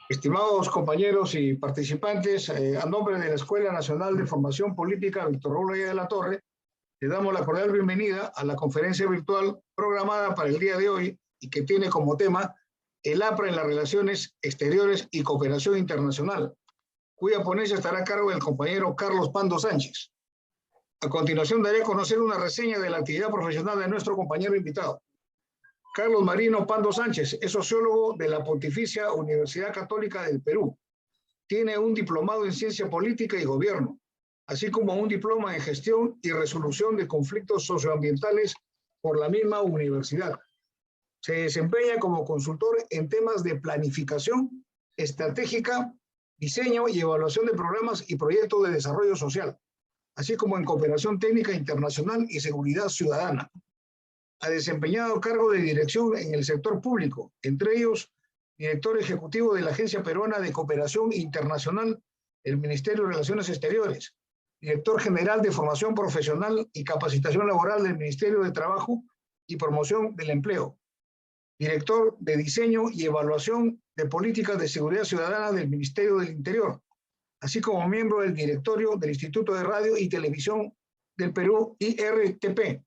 Estimados compañeros y participantes, a nombre de la Escuela Nacional de Formación Política Víctor Raúl Aya de la Torre, le damos la cordial bienvenida a la conferencia virtual programada para el día de hoy y que tiene como tema el APRA en las relaciones exteriores y cooperación internacional, cuya ponencia estará a cargo del compañero Carlos Pando Sánchez. A continuación daré a conocer una reseña de la actividad profesional de nuestro compañero invitado. Carlos Marino Pando Sánchez es sociólogo de la Pontificia Universidad Católica del Perú. Tiene un diplomado en Ciencia Política y Gobierno, así como un diploma en Gestión y Resolución de Conflictos Socioambientales por la misma universidad. Se desempeña como consultor en temas de planificación estratégica, diseño y evaluación de programas y proyectos de desarrollo social, así como en cooperación técnica internacional y seguridad ciudadana. Ha desempeñado cargo de dirección en el sector público, entre ellos director ejecutivo de la Agencia Peruana de Cooperación Internacional, el Ministerio de Relaciones Exteriores, director general de Formación Profesional y Capacitación Laboral del Ministerio de Trabajo y Promoción del Empleo, director de Diseño y Evaluación de Políticas de Seguridad Ciudadana del Ministerio del Interior, así como miembro del directorio del Instituto de Radio y Televisión del Perú, IRTP.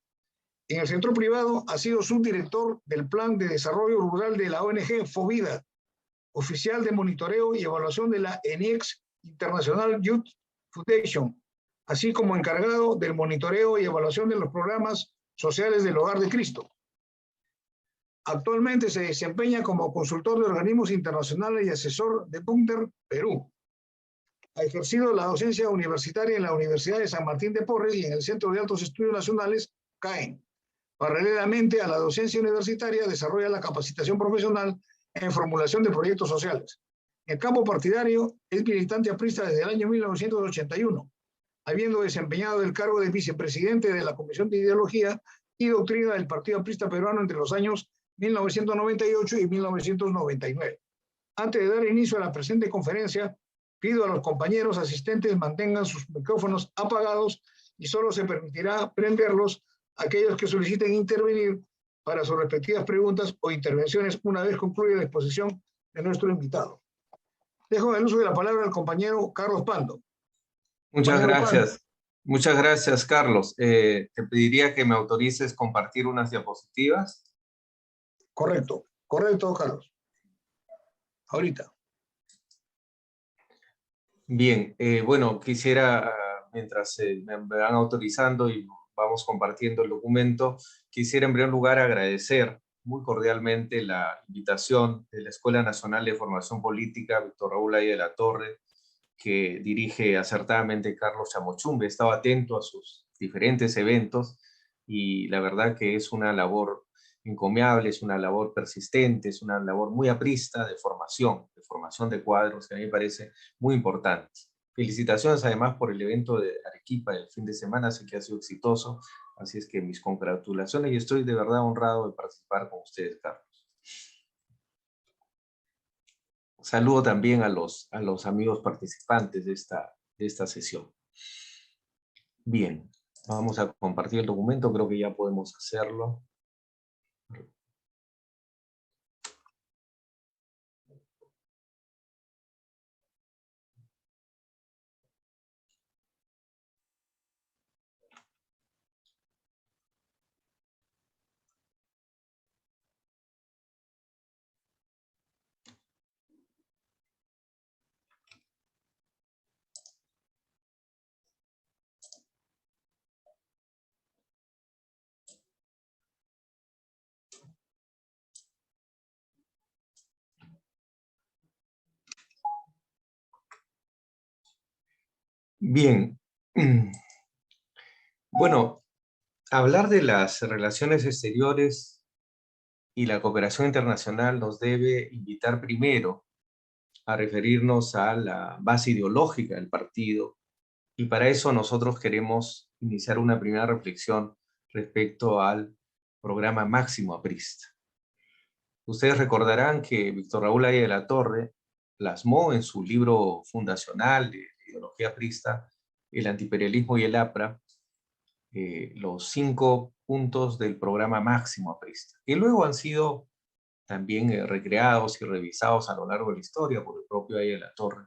En el sector privado ha sido subdirector del Plan de Desarrollo Rural de la ONG FOVIDA, oficial de monitoreo y evaluación de la ENIEX International Youth Foundation, así como encargado del monitoreo y evaluación de los programas sociales del Hogar de Cristo. Actualmente se desempeña como consultor de organismos internacionales y asesor de Punter, Perú. Ha ejercido la docencia universitaria en la Universidad de San Martín de Porres y en el Centro de Altos Estudios Nacionales, CAEN. Paralelamente a la docencia universitaria, desarrolla la capacitación profesional en formulación de proyectos sociales. En el campo partidario, es militante aprista desde el año 1981, habiendo desempeñado el cargo de vicepresidente de la Comisión de Ideología y Doctrina del Partido Aprista Peruano entre los años 1998 y 1999. Antes de dar inicio a la presente conferencia, pido a los compañeros asistentes mantengan sus micrófonos apagados y solo se permitirá prenderlos a aquellos que soliciten intervenir para sus respectivas preguntas o intervenciones una vez concluya la exposición de nuestro invitado. Dejo el uso de la palabra al compañero Carlos Pando. Muchas Compañero gracias. Pando. Muchas gracias, Carlos. Te pediría que me autorices compartir unas diapositivas. Correcto, Carlos. Ahorita. Bien, bueno, quisiera, mientras me van autorizando y vamos compartiendo el documento, quisiera en primer lugar agradecer muy cordialmente la invitación de la Escuela Nacional de Formación Política Víctor Raúl Aya de la Torre, que dirige acertadamente Carlos Chamochumbe. Estaba atento a sus diferentes eventos y la verdad que es una labor encomiable, es una labor persistente, es una labor muy aprista de formación de cuadros, que a mí me parece muy importante. Felicitaciones además por el evento de Arequipa del fin de semana, sé que ha sido exitoso, así es que mis congratulaciones y estoy de verdad honrado de participar con ustedes, Carlos. Saludo también a los amigos participantes de esta sesión. Bien, vamos a compartir el documento, creo que ya podemos hacerlo. Bien, bueno, hablar de las relaciones exteriores y la cooperación internacional nos debe invitar primero a referirnos a la base ideológica del partido, y para eso nosotros queremos iniciar una primera reflexión respecto al programa Máximo Aprista. Ustedes recordarán que Víctor Raúl Aya de la Torre plasmó en su libro fundacional de ideología aprista, El antiimperialismo y el APRA, los 5 puntos del programa Máximo Aprista, que luego han sido también recreados y revisados a lo largo de la historia por el propio Aya de la Torre,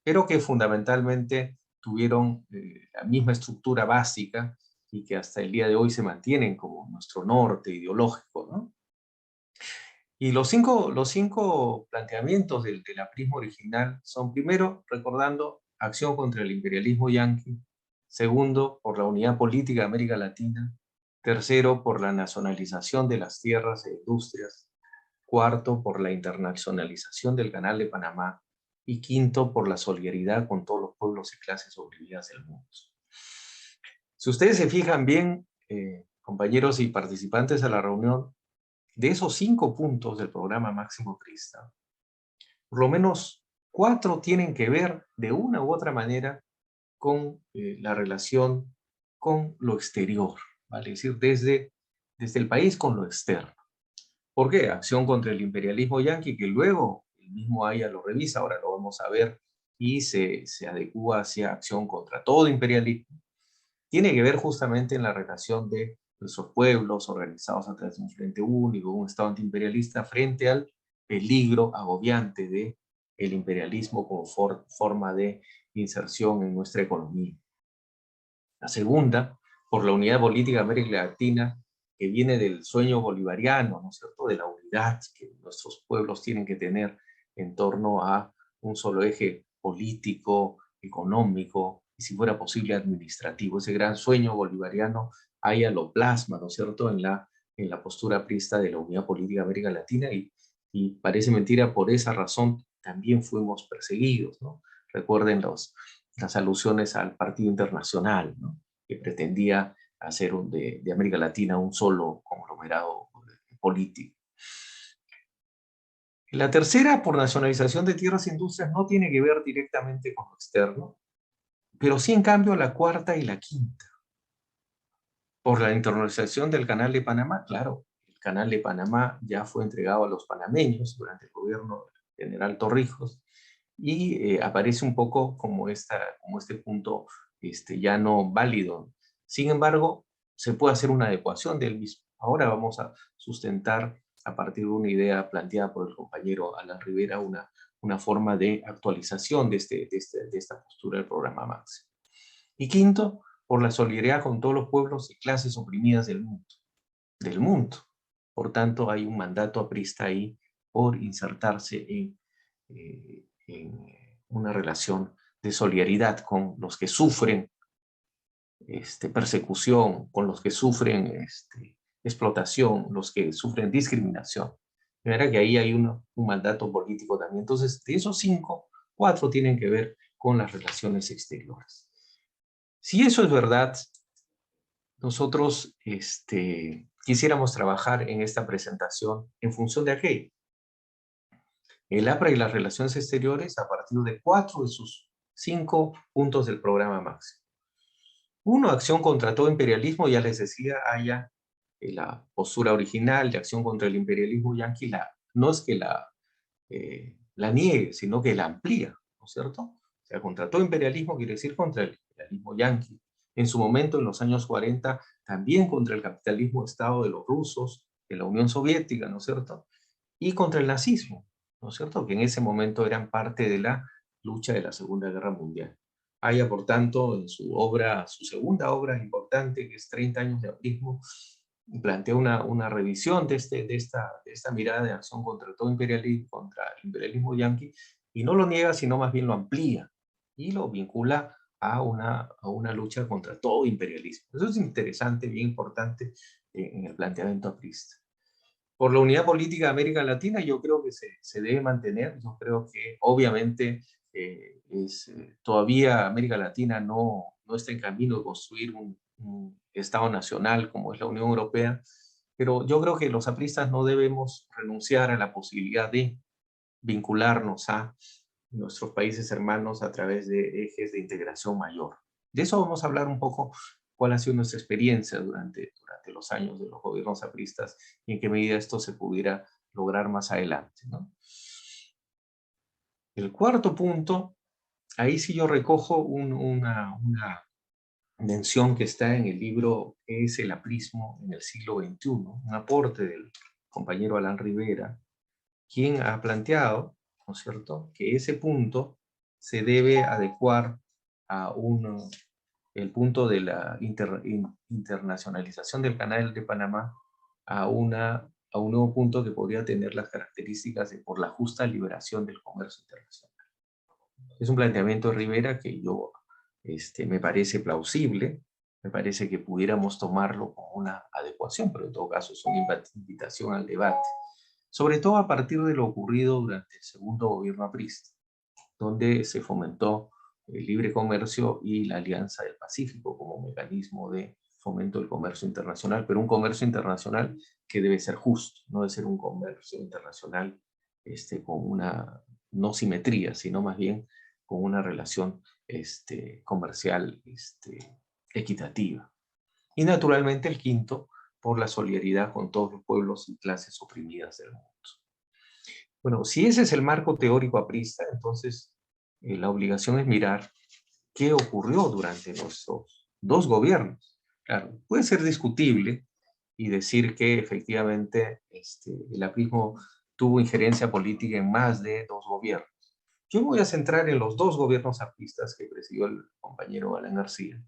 pero que fundamentalmente tuvieron la misma estructura básica y que hasta el día de hoy se mantienen como nuestro norte ideológico, ¿no? Y los cinco planteamientos del aprismo original son, primero, recordando acción contra el imperialismo yanqui; segundo, por la unidad política de América Latina; tercero, por la nacionalización de las tierras e industrias; cuarto, por la internacionalización del Canal de Panamá; y quinto, por la solidaridad con todos los pueblos y clases oprimidas del mundo. Si ustedes se fijan bien, compañeros y participantes a la reunión, de esos 5 puntos del programa Máximo Aprista, por lo menos 4 tienen que ver de una u otra manera con la relación con lo exterior, ¿vale? Es decir, desde el país con lo externo. ¿Por qué? Acción contra el imperialismo yanqui, que luego el mismo Aya lo revisa, ahora lo vamos a ver, y se adecúa hacia acción contra todo imperialismo. Tiene que ver justamente en la relación de nuestros pueblos organizados a través de un frente único, un Estado antiimperialista, frente al peligro agobiante del imperialismo como forma de inserción en nuestra economía. La segunda, por la unidad política de América Latina, que viene del sueño bolivariano, ¿no es cierto?, de la unidad que nuestros pueblos tienen que tener en torno a un solo eje político, económico y, si fuera posible, administrativo. Ese gran sueño bolivariano Aya lo plasma, ¿no es cierto?, en la postura aprista de la unidad política de América Latina, y parece mentira, por esa razón también fuimos perseguidos, ¿no? Recuerden las alusiones al Partido Internacional, ¿no?, que pretendía hacer de América Latina un solo conglomerado político. La tercera, por nacionalización de tierras e industrias, no tiene que ver directamente con lo externo, pero sí, en cambio, la cuarta y la quinta. Por la internacionalización del Canal de Panamá, claro, el Canal de Panamá ya fue entregado a los panameños durante el gobierno del general Torrijos, y aparece un poco como este punto ya no válido. Sin embargo, se puede hacer una adecuación del mismo. Ahora vamos a sustentar, a partir de una idea planteada por el compañero Alan Rivera, una forma de actualización de esta postura del programa Máximo. Y quinto, por la solidaridad con todos los pueblos y clases oprimidas del mundo. Del mundo. Por tanto, hay un mandato aprista ahí por insertarse en una relación de solidaridad con los que sufren persecución, con los que sufren explotación, los que sufren discriminación. De manera que ahí hay un mandato político también. Entonces, de esos 5, 4 tienen que ver con las relaciones exteriores. Si eso es verdad, nosotros quisiéramos trabajar en esta presentación en función de aquello. El APRA y las relaciones exteriores a partir de 4 de sus 5 puntos del programa Máximo. 1, acción contra todo imperialismo, ya les decía, haya la postura original de acción contra el imperialismo yanqui, no es que la niegue, sino que la amplía, ¿no es cierto? O sea, contra todo imperialismo quiere decir contra el imperialismo yanqui. En su momento, en los años 40, también contra el capitalismo de Estado de los rusos, de la Unión Soviética, ¿no es cierto? Y contra el nazismo, ¿no es cierto?, que en ese momento eran parte de la lucha de la Segunda Guerra Mundial. Haya, por tanto, en su segunda obra importante, que es 30 años de aprismo, plantea una revisión de esta mirada de acción contra todo imperialismo, contra el imperialismo yanqui, y no lo niega, sino más bien lo amplía y lo vincula a una lucha contra todo imperialismo. Eso es interesante, bien importante en el planteamiento aprista. Por la unidad política de América Latina, yo creo que se debe mantener. Yo creo que obviamente todavía América Latina no está en camino de construir un Estado nacional como es la Unión Europea, pero yo creo que los apristas no debemos renunciar a la posibilidad de vincularnos a nuestros países hermanos a través de ejes de integración mayor. De eso vamos a hablar un poco, cuál ha sido nuestra experiencia durante los años de los gobiernos apristas y en qué medida esto se pudiera lograr más adelante, ¿no? El cuarto punto, ahí sí yo recojo una mención que está en el libro que es El aprismo en el siglo XXI, un aporte del compañero Alan Rivera, quien ha planteado, ¿no es cierto?, que ese punto se debe adecuar a el punto de la internacionalización del Canal de Panamá a un nuevo punto que podría tener las características de por la justa liberación del comercio internacional. Es un planteamiento de Rivera que me parece plausible, me parece que pudiéramos tomarlo como una adecuación, pero en todo caso es una invitación al debate, sobre todo a partir de lo ocurrido durante el segundo gobierno aprista, donde se fomentó el libre comercio y la Alianza del Pacífico como mecanismo de fomento del comercio internacional, pero un comercio internacional que debe ser justo, no debe ser un comercio internacional con una no simetría, sino más bien con una relación comercial equitativa. Y naturalmente el quinto, por la solidaridad con todos los pueblos y clases oprimidas del mundo. Bueno, si ese es el marco teórico aprista, entonces la obligación es mirar qué ocurrió durante nuestros dos gobiernos. Claro, puede ser discutible y decir que efectivamente el aprismo tuvo injerencia política en más de dos gobiernos. Yo me voy a centrar en los dos gobiernos apristas que presidió el compañero Alan García.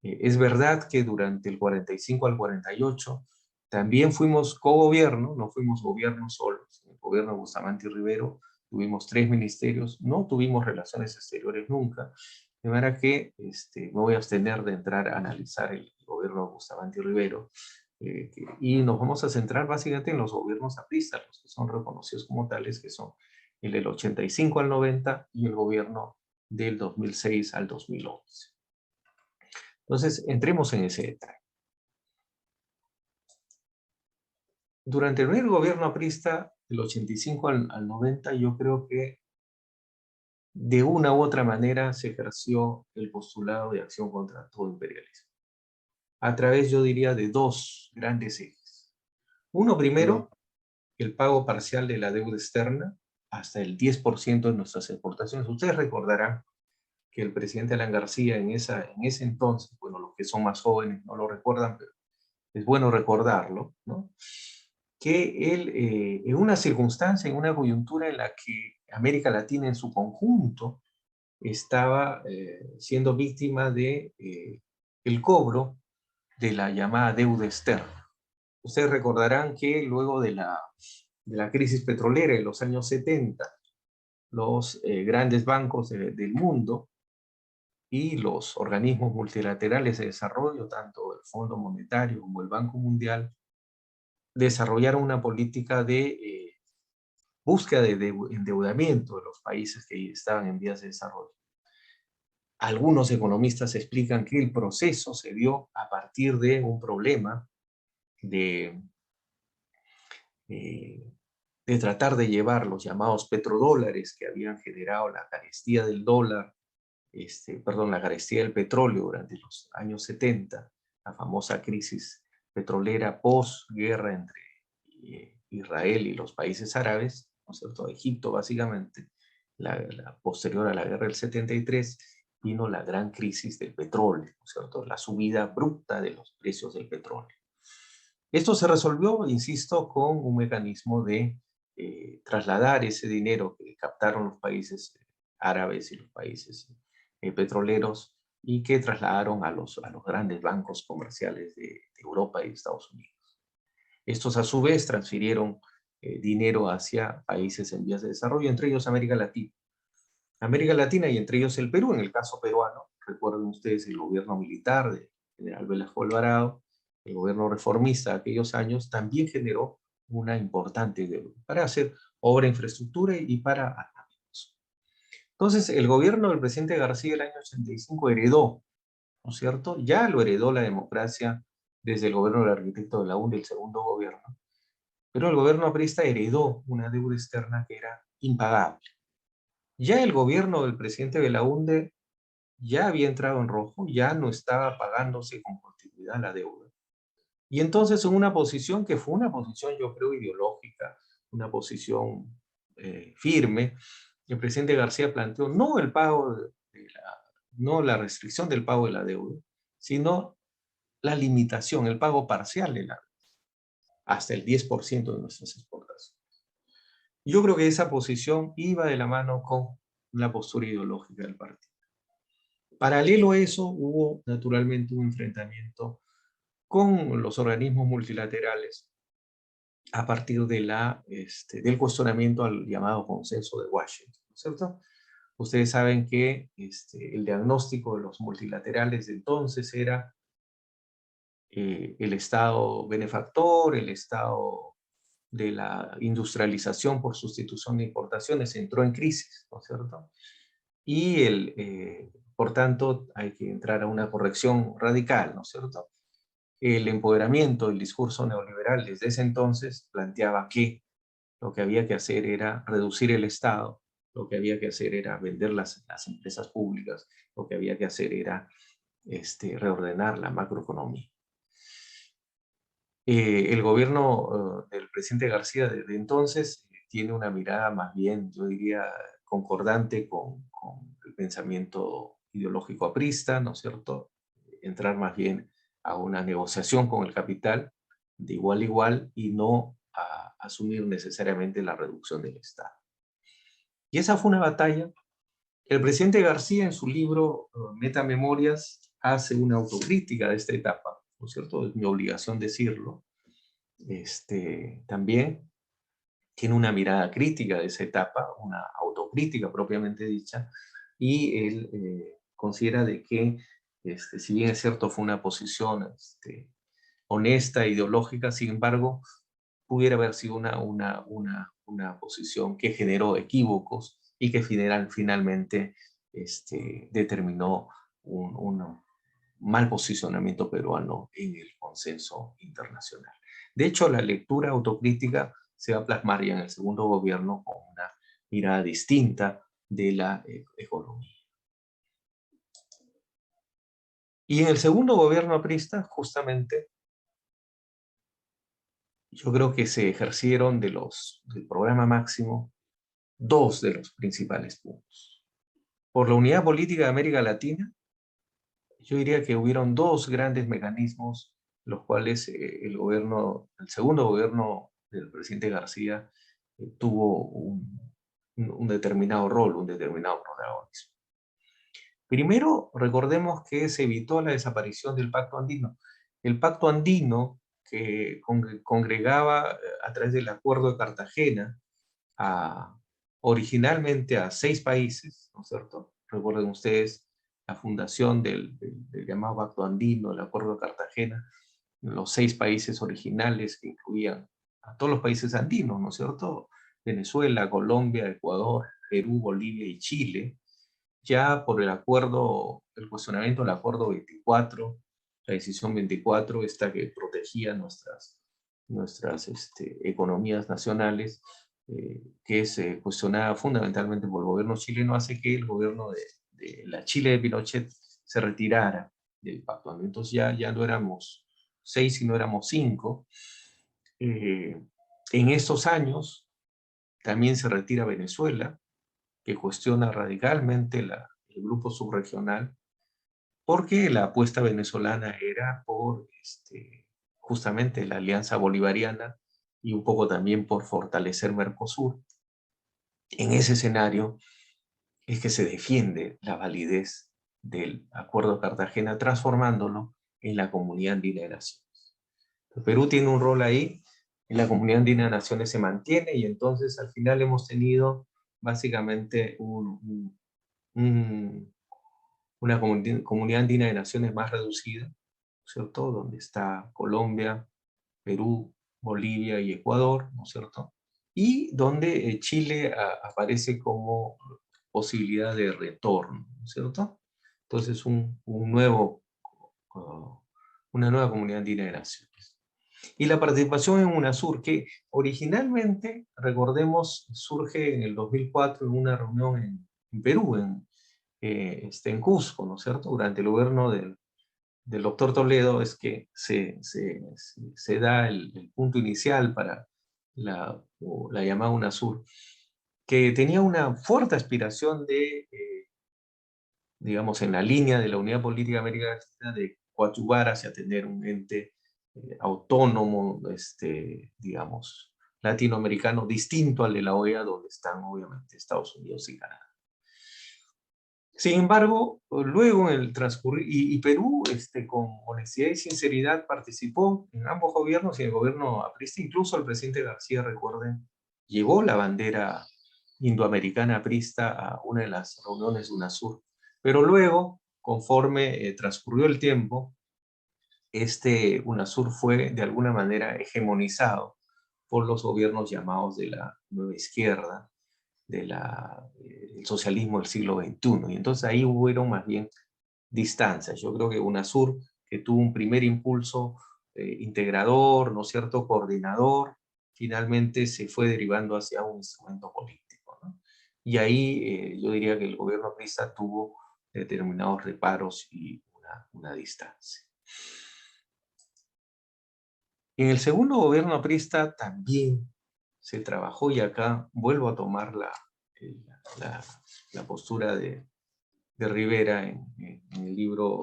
Es verdad que durante el 45 al 48 también fuimos cogobierno, no fuimos gobierno solos. En el gobierno de Bustamante y Rivero tuvimos 3 ministerios, no tuvimos relaciones exteriores nunca, de manera que me voy a abstener de entrar a analizar el gobierno de Bustamante y Rivero, y nos vamos a centrar básicamente en los gobiernos apristas, los que son reconocidos como tales, que son el del 85 al 90 y el gobierno del 2006 al 2011. Entonces, entremos en ese detalle. Durante el primer gobierno aprista, del 85 al 90, yo creo que de una u otra manera se ejerció el postulado de acción contra todo imperialismo. A través, yo diría, de dos grandes ejes. Uno primero, el pago parcial de la deuda externa, hasta el 10% de nuestras exportaciones. Ustedes recordarán que el presidente Alan García en ese entonces, bueno, los que son más jóvenes no lo recuerdan, pero es bueno recordarlo, ¿no?, que él, en una circunstancia, en una coyuntura en la que América Latina en su conjunto estaba siendo víctima de el cobro de la llamada deuda externa. Ustedes recordarán que luego de la crisis petrolera en los años 70, los grandes bancos del mundo y los organismos multilaterales de desarrollo, tanto el Fondo Monetario como el Banco Mundial, desarrollaron una política de búsqueda de endeudamiento de los países que estaban en vías de desarrollo. Algunos economistas explican que el proceso se dio a partir de un problema de tratar de llevar los llamados petrodólares que habían generado la carestía del dólar, la carestía del petróleo durante los años 70, la famosa crisis petrolera post-guerra entre Israel y los países árabes, ¿no es cierto?, Egipto básicamente, la posterior a la guerra del 73, vino la gran crisis del petróleo, ¿no es cierto?, la subida abrupta de los precios del petróleo. Esto se resolvió, insisto, con un mecanismo de trasladar ese dinero que captaron los países árabes y los países petroleros y que trasladaron a los grandes bancos comerciales de Europa y Estados Unidos. Estos a su vez transfirieron dinero hacia países en vías de desarrollo, entre ellos América Latina. América Latina y entre ellos el Perú, en el caso peruano, recuerden ustedes el gobierno militar de General Velasco Alvarado, el gobierno reformista de aquellos años, también generó una importante deuda para hacer obra, infraestructura y para armamentos. Entonces, el gobierno del presidente García el año 85 heredó, ¿no es cierto? Ya lo heredó la democracia desde el gobierno del arquitecto de la UNE, el segundo gobierno, pero el gobierno aprista heredó una deuda externa que era impagable. Ya el gobierno del presidente Belaúnde ya había entrado en rojo, ya no estaba pagándose con continuidad la deuda. Y entonces en una posición que fue una posición, yo creo, ideológica, una posición firme, el presidente García planteó no el pago no la restricción del pago de la deuda, sino la limitación, el pago parcial de la deuda, hasta el 10% de nuestras exportaciones. Yo creo que esa posición iba de la mano con la postura ideológica del partido. Paralelo a eso, hubo naturalmente un enfrentamiento con los organismos multilaterales a partir de del cuestionamiento al llamado consenso de Washington, ¿no es cierto? Ustedes saben que el diagnóstico de los multilaterales de entonces era el Estado benefactor, el Estado de la industrialización por sustitución de importaciones entró en crisis, ¿no es cierto? Y por tanto hay que entrar a una corrección radical, ¿no es cierto? El empoderamiento del discurso neoliberal desde ese entonces planteaba que lo que había que hacer era reducir el Estado, lo que había que hacer era vender las empresas públicas, lo que había que hacer era reordenar la macroeconomía. El gobierno del presidente García desde entonces tiene una mirada más bien, yo diría, concordante con el pensamiento ideológico aprista, ¿no es cierto? Entrar más bien a una negociación con el capital de igual a igual y no a asumir necesariamente la reducción del Estado. Y esa fue una batalla. El presidente García en su libro Metamemorias hace una autocrítica de esta etapa, ¿no es cierto? Es mi obligación decirlo. También tiene una mirada crítica de esa etapa, una autocrítica propiamente dicha, y él considera de que, si bien es cierto, fue una posición honesta, ideológica, sin embargo, pudiera haber sido una posición que generó equívocos y que finalmente determinó un mal posicionamiento peruano en el consenso internacional. De hecho, la lectura autocrítica se va a plasmar ya en el segundo gobierno con una mirada distinta de la economía. Y en el segundo gobierno aprista, justamente, yo creo que se ejercieron del programa máximo dos de los principales puntos. Por la unidad política de América Latina, yo diría que hubieron dos grandes mecanismos, los cuales el segundo gobierno del presidente García tuvo un determinado rol, un determinado protagonismo. Primero, recordemos que se evitó la desaparición del Pacto Andino. El Pacto Andino, que congregaba a través del Acuerdo de Cartagena originalmente a 6 países, ¿no es cierto? Recuerden ustedes la fundación del llamado Pacto Andino, el Acuerdo de Cartagena, los 6 países originales que incluían a todos los países andinos, ¿no es cierto? Venezuela, Colombia, Ecuador, Perú, Bolivia y Chile. Ya por el cuestionamiento del Acuerdo 24, la decisión 24, esta que protegía nuestras economías nacionales, que es cuestionada fundamentalmente por el gobierno chileno, hace que el gobierno de la Chile de Pinochet se retirara del pacto. Entonces ya no éramos 6, sino éramos 5. En estos años también se retira Venezuela, que cuestiona radicalmente el grupo subregional, porque la apuesta venezolana era por justamente la alianza bolivariana y un poco también por fortalecer Mercosur. En ese escenario es que se defiende la validez del Acuerdo de Cartagena, transformándolo en la Comunidad Andina de Naciones. El Perú tiene un rol ahí, en la Comunidad Andina de Naciones se mantiene, y entonces al final hemos tenido básicamente una comunidad andina de naciones más reducida, ¿cierto? Donde está Colombia, Perú, Bolivia y Ecuador, ¿no es cierto? Y donde Chile aparece como posibilidad de retorno, ¿no es cierto? Entonces, una nueva comunidad andina de naciones. Y la participación en UNASUR, que originalmente, recordemos, surge en el 2004 en una reunión en Perú, en Cusco, ¿no es cierto? Durante el gobierno del doctor Toledo es que se da el punto inicial para la llamada UNASUR, que tenía una fuerte aspiración digamos, en la línea de la Unidad Política América Latina, de coadyuvar hacia tener un ente autónomo, digamos, latinoamericano distinto al de la OEA, donde están obviamente Estados Unidos y Canadá. Sin embargo, luego en el transcurrir, y Perú con honestidad y sinceridad participó en ambos gobiernos, y en el gobierno aprista, incluso el presidente García, recuerden, llevó la bandera indoamericana aprista a una de las reuniones de UNASUR. Pero luego, conforme transcurrió el tiempo, UNASUR fue de alguna manera hegemonizado por los gobiernos llamados de la nueva izquierda, del socialismo del siglo XXI. Y entonces ahí hubieron más bien distancias. Yo creo que UNASUR, que tuvo un primer impulso integrador, ¿no es cierto?, coordinador, finalmente se fue derivando hacia un instrumento político, ¿no? Y ahí yo diría que el gobierno aprista tuvo determinados reparos y una distancia. En el segundo gobierno aprista también se trabajó, y acá vuelvo a tomar la postura de Rivera en el libro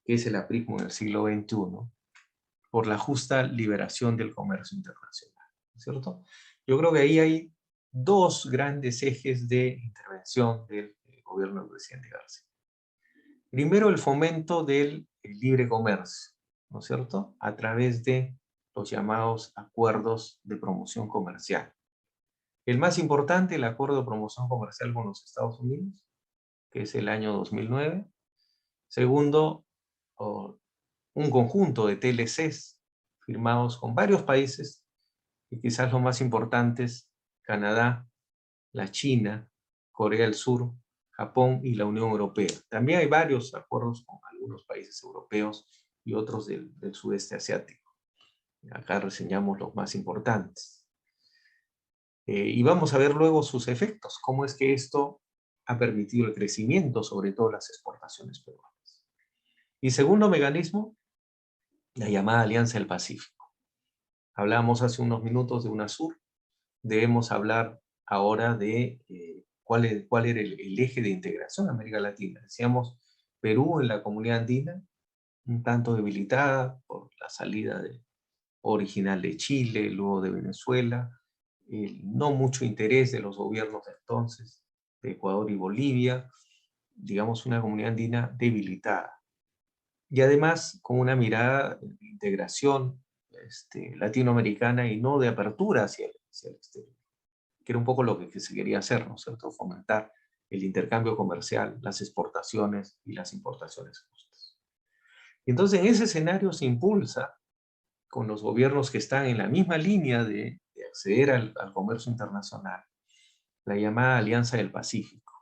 que es el aprismo en el siglo XXI, por la justa liberación del comercio internacional, ¿cierto? Yo creo que ahí hay dos grandes ejes de intervención del gobierno del presidente García. Primero, el fomento del libre comercio, ¿no es cierto?, a través de los llamados acuerdos de promoción comercial. El más importante, el acuerdo de promoción comercial con los Estados Unidos, que es el año 2009. Segundo, un conjunto de TLCs firmados con varios países, y quizás los más importantes, Canadá, la China, Corea del Sur, Japón y la Unión Europea. También hay varios acuerdos con algunos países europeos y otros del sudeste asiático. Acá reseñamos los más importantes. Y vamos a ver luego sus efectos, cómo es que esto ha permitido el crecimiento, sobre todo las exportaciones peruanas. Y segundo mecanismo, la llamada Alianza del Pacífico. Hablamos hace unos minutos de UNASUR, debemos hablar ahora de cuál era el eje de integración en América Latina. Decíamos, Perú en la comunidad andina, un tanto debilitada por la salida original de Chile, luego de Venezuela, no mucho interés de los gobiernos de entonces, de Ecuador y Bolivia, digamos una comunidad andina debilitada. Y además con una mirada de integración latinoamericana y no de apertura hacia el exterior, que era un poco lo que se quería hacer, ¿no es cierto?, fomentar el intercambio comercial, las exportaciones y las importaciones justas. Y entonces en ese escenario se impulsa, con los gobiernos que están en la misma línea de acceder al comercio internacional, la llamada Alianza del Pacífico,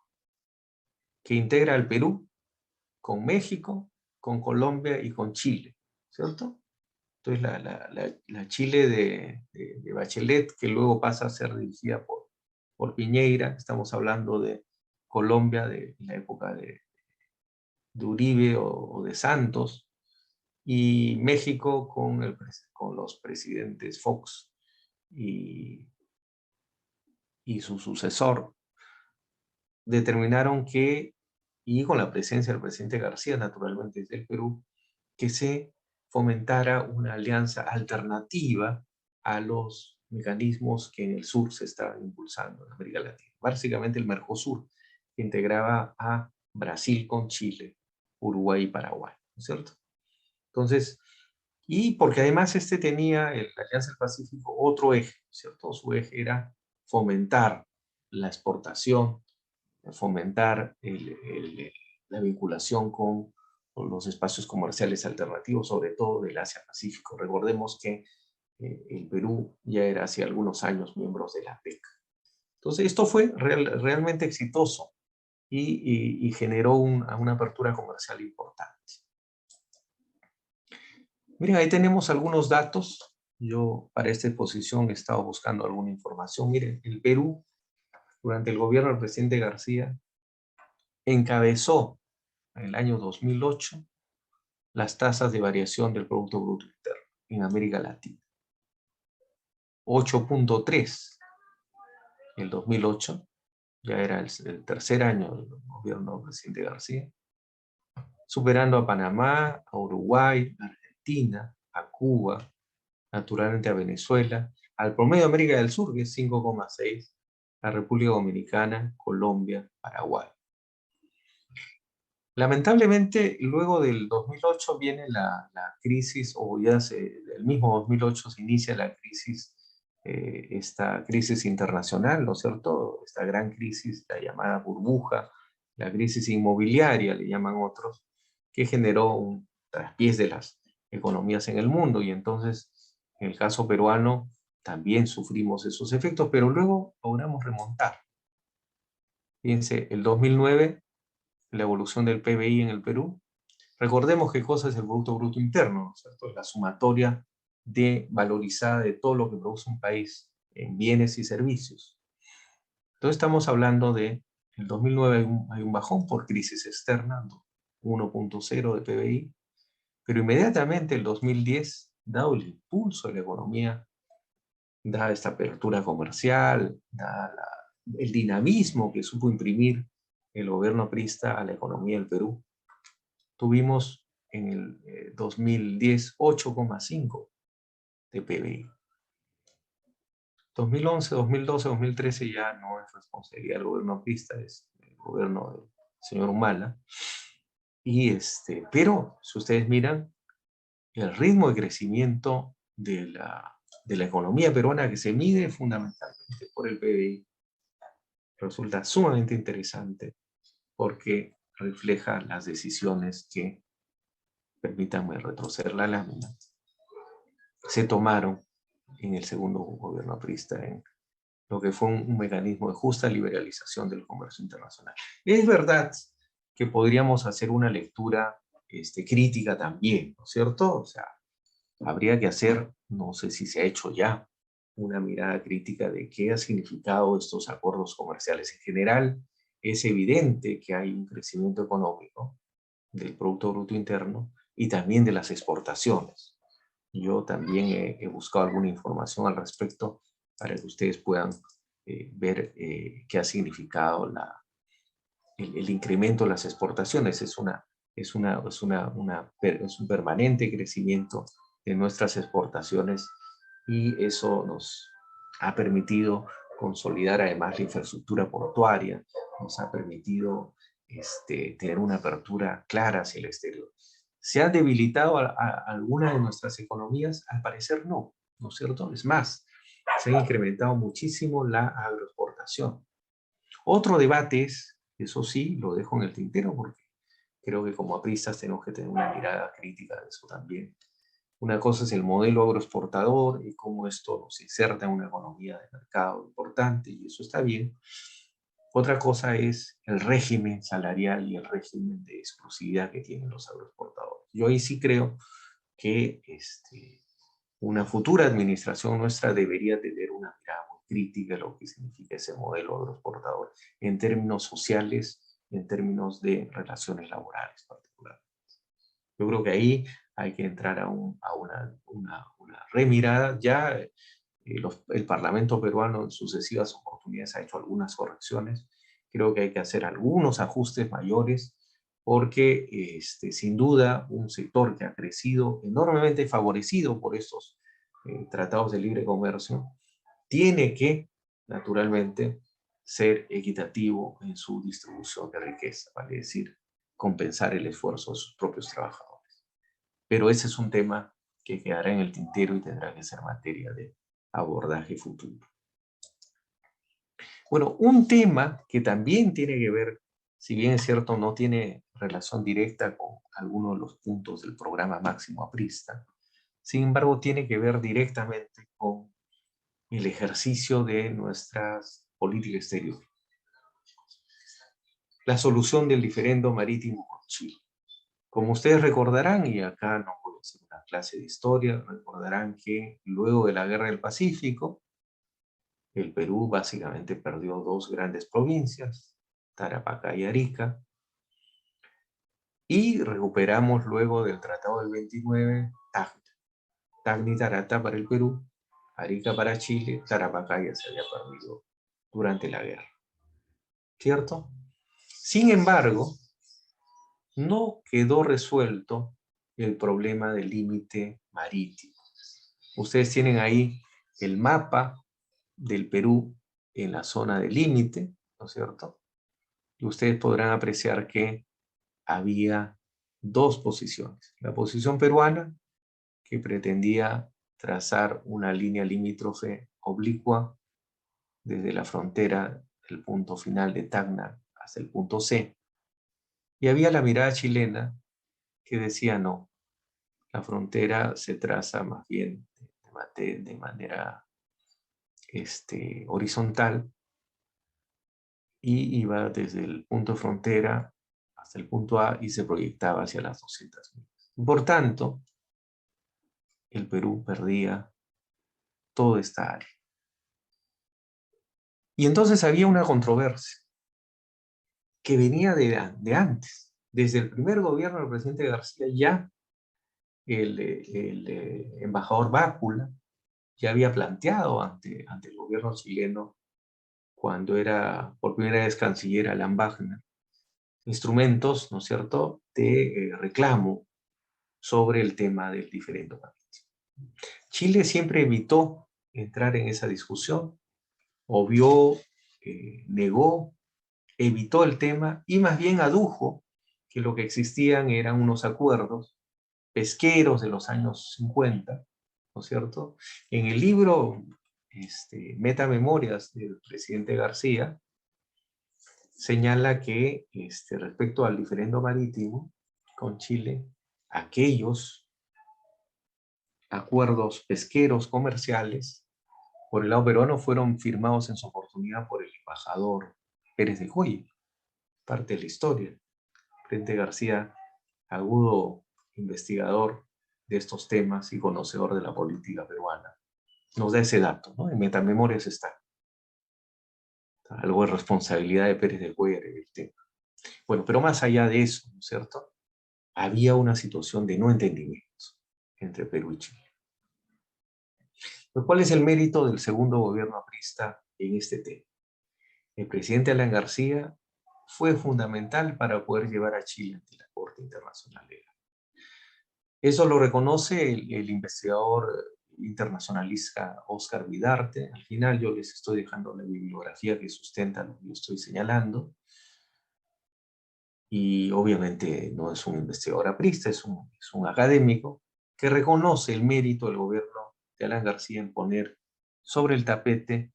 que integra al Perú con México, con Colombia y con Chile, ¿cierto? Entonces la Chile de Bachelet, que luego pasa a ser dirigida por Piñera, estamos hablando de Colombia de la época de Uribe o de Santos, y México con los presidentes Fox y su sucesor, determinaron que, y con la presencia del presidente García, naturalmente desde el Perú, que se fomentara una alianza alternativa a los mecanismos que en el sur se estaban impulsando en América Latina. Básicamente el Mercosur, que integraba a Brasil con Chile, Uruguay y Paraguay, ¿no es cierto? Entonces, y porque además tenía, la Alianza del Pacífico, otro eje, ¿cierto? Su eje era fomentar la exportación, fomentar la vinculación con los espacios comerciales alternativos, sobre todo del Asia-Pacífico. Recordemos que el Perú ya era hace algunos años miembro de la PEC. Entonces, esto fue realmente exitoso y generó una apertura comercial importante. Miren, ahí tenemos algunos datos. Yo para esta exposición he estado buscando alguna información. Miren, el Perú, durante el gobierno del presidente García, encabezó en el año 2008 las tasas de variación del Producto Bruto Interno en América Latina. 8.3 en el 2008, ya era el tercer año del gobierno del presidente García, superando a Panamá, a Uruguay, a Argentina, a Cuba, naturalmente a Venezuela, al promedio de América del Sur, que es 5,6, la República Dominicana, Colombia, Paraguay. Lamentablemente, luego del 2008 viene la crisis, o ya el mismo 2008 se inicia la crisis, esta crisis internacional, ¿no es cierto? Esta gran crisis, la llamada burbuja, la crisis inmobiliaria, le llaman otros, que generó un traspiés de las economías en el mundo, y entonces, en el caso peruano, también sufrimos esos efectos, pero luego logramos remontar. Fíjense, el 2009, la evolución del PBI en el Perú. Recordemos qué cosa es el Producto Bruto Interno, ¿no es cierto? La sumatoria valorizada de todo lo que produce un país en bienes y servicios. Entonces estamos hablando de, en el 2009 hay un bajón por crisis externa, 1.0 de PBI, pero inmediatamente el 2010, dado el impulso de la economía, dada esta apertura comercial, el dinamismo que supo imprimir el gobierno aprista a la economía del Perú, tuvimos en el 2010 8,5 de PBI. 2011, 2012, 2013 ya no es responsabilidad del gobierno aprista, es el gobierno del señor Humala. Pero si ustedes miran, el ritmo de crecimiento de la economía peruana, que se mide fundamentalmente por el PBI, resulta sumamente interesante porque refleja las decisiones que, permítanme retroceder la lámina, se tomaron en el segundo gobierno aprista en lo que fue un mecanismo de justa liberalización del comercio internacional. Es verdad que podríamos hacer una lectura crítica también, ¿no es cierto? O sea, habría que hacer, no sé si se ha hecho ya, una mirada crítica de qué ha significado estos acuerdos comerciales. En general, es evidente que hay un crecimiento económico del Producto Bruto Interno y también de las exportaciones. Yo también he buscado alguna información al respecto para que ustedes puedan ver qué ha significado el incremento de las exportaciones. Es un permanente crecimiento de nuestras exportaciones, y eso nos ha permitido consolidar además la infraestructura portuaria, nos ha permitido tener una apertura clara hacia el exterior. ¿Se ha debilitado alguna de nuestras economías? Al parecer no, ¿no es cierto? Es más, se ha incrementado muchísimo la agroexportación. Otro debate es, eso sí, lo dejo en el tintero porque creo que como apristas tenemos que tener una mirada crítica de eso también. Una cosa es el modelo agroexportador y cómo esto nos inserta en una economía de mercado importante, y eso está bien. Otra cosa es el régimen salarial y el régimen de exclusividad que tienen los agroexportadores. Yo ahí sí creo que una futura administración nuestra debería tener una mirada muy crítica de lo que significa ese modelo agroexportador en términos sociales, en términos de relaciones laborales particulares. Yo creo que ahí hay que entrar a una remirada. Ya el Parlamento peruano en sucesivas oportunidades ha hecho algunas correcciones. Creo que hay que hacer algunos ajustes mayores porque sin duda un sector que ha crecido enormemente favorecido por estos tratados de libre comercio tiene que, naturalmente, ser equitativo en su distribución de riqueza, vale decir, compensar el esfuerzo de sus propios trabajadores. Pero ese es un tema que quedará en el tintero y tendrá que ser materia de abordaje futuro. Bueno, un tema que también tiene que ver, si bien es cierto, no tiene relación directa con algunos de los puntos del programa Máximo Aprista, sin embargo, tiene que ver directamente con el ejercicio de nuestras políticas exteriores. La solución del diferendo marítimo con Chile. Como ustedes recordarán, y acá no voy a hacer una clase de historia, recordarán que luego de la Guerra del Pacífico, el Perú básicamente perdió dos grandes provincias, Tarapacá y Arica, y recuperamos luego del Tratado del 29, Tacna. Tacna y Tarata para el Perú, Arica para Chile, Tarapacá ya se había perdido durante la guerra. ¿Cierto? Sin embargo, no quedó resuelto el problema del límite marítimo. Ustedes tienen ahí el mapa del Perú en la zona de límite, ¿no es cierto? Y ustedes podrán apreciar que había dos posiciones. La posición peruana, que pretendía trazar una línea limítrofe oblicua desde la frontera del punto final de Tacna hasta el punto C. Y había la mirada chilena que decía no, la frontera se traza más bien de manera horizontal y iba desde el punto de frontera hasta el punto A y se proyectaba hacia las 200 millas. Por tanto, el Perú perdía toda esta área. Y entonces había una controversia que venía de antes. Desde el primer gobierno del presidente García ya el embajador Bácula ya había planteado ante el gobierno chileno, cuando era por primera vez canciller Alan Wagner, instrumentos, ¿no es cierto?, de reclamo sobre el tema del diferendo marítimo. Chile siempre evitó entrar en esa discusión, obvió, negó, evitó el tema y más bien adujo que lo que existían eran unos acuerdos pesqueros de los años 50, ¿no es cierto? En el libro Metamemorias del presidente García, señala que respecto al diferendo marítimo con Chile, aquellos acuerdos pesqueros comerciales por el lado peruano fueron firmados en su oportunidad por el embajador Pérez de Cuellar, parte de la historia. Presidente García, agudo investigador de estos temas y conocedor de la política peruana, nos da ese dato, ¿no? En Metamemorias está. Algo de responsabilidad de Pérez de Cuellar en el tema. Bueno, pero más allá de eso, ¿no es cierto?, había una situación de no entendimiento entre Perú y Chile. ¿Cuál es el mérito del segundo gobierno aprista en este tema? El presidente Alan García fue fundamental para poder llevar a Chile ante la Corte Internacional Legal. Eso lo reconoce el investigador internacionalista Oscar Vidarte. Al final yo les estoy dejando la bibliografía que sustenta lo que yo estoy señalando. Y obviamente no es un investigador aprista, es un académico que reconoce el mérito del gobierno de Alan García en poner sobre el tapete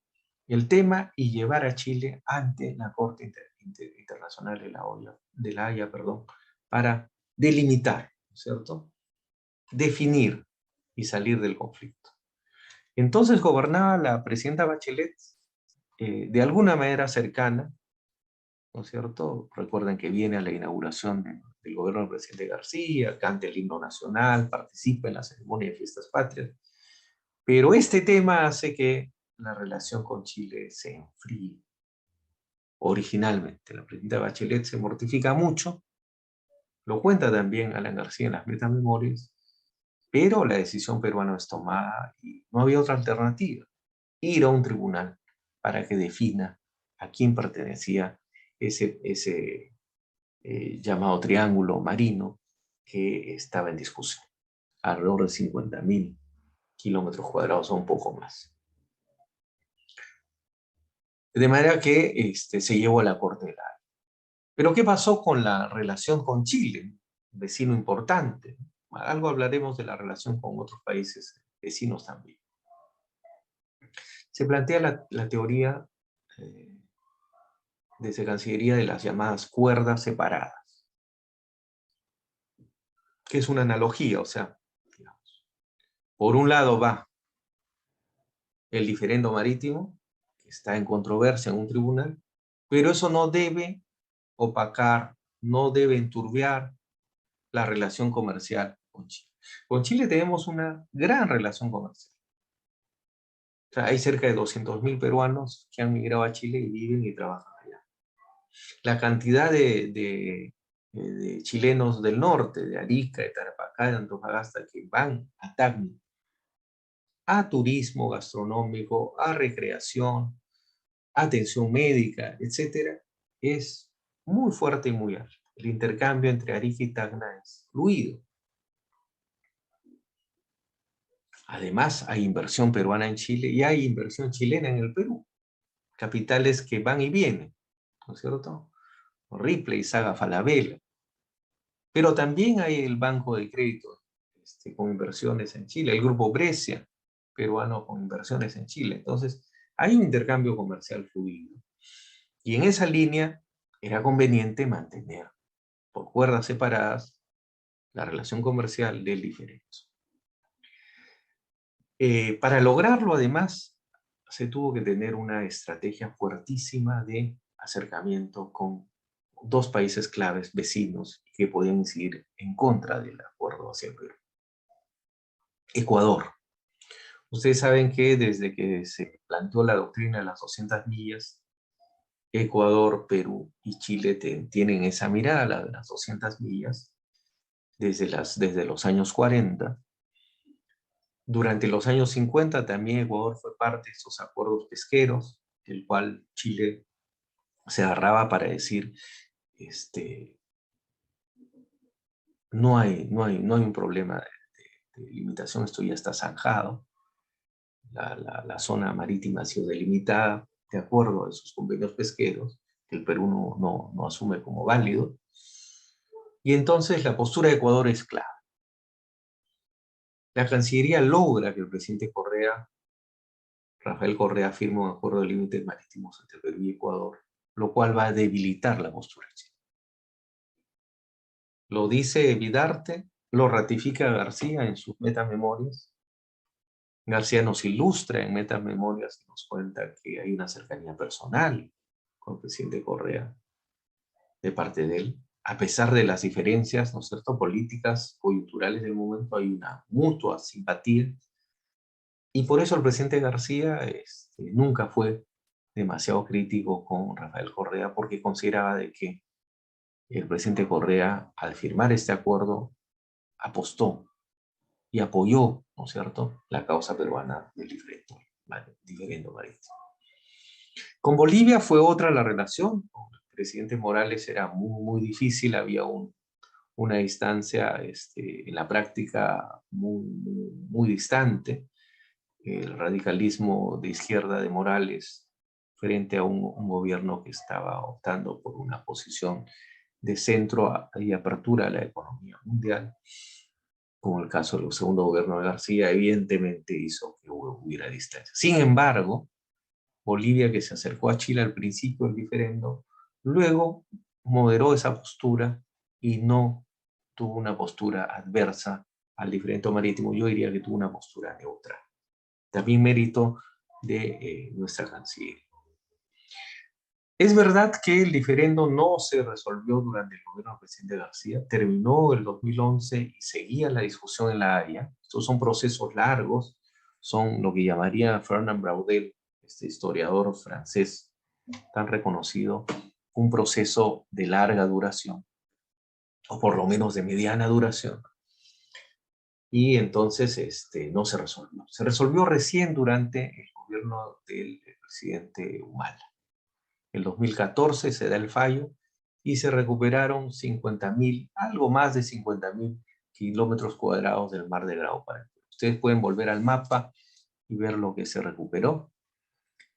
el tema y llevar a Chile ante la Corte Internacional de la Haya, para delimitar, ¿no es cierto?, definir y salir del conflicto. Entonces gobernaba la presidenta Bachelet de alguna manera cercana, ¿no es cierto? Recuerden que viene a la inauguración del gobierno del presidente García, canta el himno nacional, participa en la ceremonia de fiestas patrias, pero este tema hace que la relación con Chile se enfríe. Originalmente, la presidenta Bachelet se mortifica mucho, lo cuenta también Alan García en las Metamemorias, pero la decisión peruana es tomada y no había otra alternativa: ir a un tribunal para que defina a quién pertenecía ese llamado triángulo marino que estaba en discusión, alrededor de 50.000 kilómetros cuadrados o un poco más. De manera que se llevó a la Corte de la Haya. Pero ¿qué pasó con la relación con Chile? Un vecino importante. Algo hablaremos de la relación con otros países vecinos también. Se plantea la teoría desde Cancillería de las llamadas cuerdas separadas, que es una analogía, o sea, digamos, por un lado va el diferendo marítimo, que está en controversia en un tribunal, pero eso no debe opacar, no debe enturbiar la relación comercial con Chile. Con Chile tenemos una gran relación comercial. O sea, hay cerca de 200.000 peruanos que han migrado a Chile y viven y trabajan allá. La cantidad de chilenos del norte, de Arica, de Tarapacá, de Antofagasta, que van a Tacna a turismo gastronómico, a recreación, atención médica, etcétera, es muy fuerte y muy alto. El intercambio entre Arica y Tacna es fluido. Además, hay inversión peruana en Chile y hay inversión chilena en el Perú. Capitales que van y vienen, ¿no es cierto? Ripley, Saga Falabella. Pero también hay el Banco de Crédito con inversiones en Chile, el Grupo Brescia, peruano con inversiones en Chile. Entonces, hay un intercambio comercial fluido. Y en esa línea era conveniente mantener por cuerdas separadas la relación comercial del diferendo. Para lograrlo, además, se tuvo que tener una estrategia fuertísima de acercamiento con dos países claves vecinos que podían incidir en contra del acuerdo hacia el Perú. Ecuador. Ustedes saben que desde que se planteó la doctrina de las 200 millas, Ecuador, Perú y Chile tienen esa mirada, la de las 200 millas, desde los años 40. Durante los años 50 también Ecuador fue parte de esos acuerdos pesqueros, el cual Chile se agarraba para decir, no hay un problema de limitación, esto ya está zanjado. La zona marítima ha sido delimitada de acuerdo a esos convenios pesqueros, que el Perú no asume como válido. Y entonces la postura de Ecuador es clara. La Cancillería logra que el presidente Rafael Correa, firme un acuerdo de límites marítimos entre Perú y Ecuador, lo cual va a debilitar la postura chilena. Lo dice Vidarte, lo ratifica García en sus metamemorias. García nos ilustra en metamemorias y nos cuenta que hay una cercanía personal con el presidente Correa de parte de él. A pesar de las diferencias, ¿no es cierto?, políticas, coyunturales del momento, hay una mutua simpatía. Y por eso el presidente García nunca fue demasiado crítico con Rafael Correa, porque consideraba de que el presidente Correa, al firmar este acuerdo, apostó y apoyó, ¿no es cierto?, la causa peruana del diferendo marítimo. Con Bolivia fue otra la relación. Con el presidente Morales era muy, muy difícil, había una distancia en la práctica muy distante. El radicalismo de izquierda de Morales frente a un gobierno que estaba optando por una posición de centro y apertura a la economía mundial, como el caso del segundo gobierno de García, evidentemente hizo que hubiera distancia. Sin embargo, Bolivia, que se acercó a Chile al principio del diferendo, luego moderó esa postura y no tuvo una postura adversa al diferendo marítimo. Yo diría que tuvo una postura neutral. También mérito de nuestra Cancillería. Es verdad que el diferendo no se resolvió durante el gobierno del presidente García, terminó el 2011 y seguía la discusión en La Haya. Estos son procesos largos, son lo que llamaría Fernand Braudel, este historiador francés tan reconocido, un proceso de larga duración, o por lo menos de mediana duración. Y entonces no se resolvió. Se resolvió recién durante el gobierno del presidente Humala. En 2014 se da el fallo y se recuperaron 50.000, algo más de 50.000 kilómetros cuadrados del Mar de Grau para el Perú. Ustedes pueden volver al mapa y ver lo que se recuperó.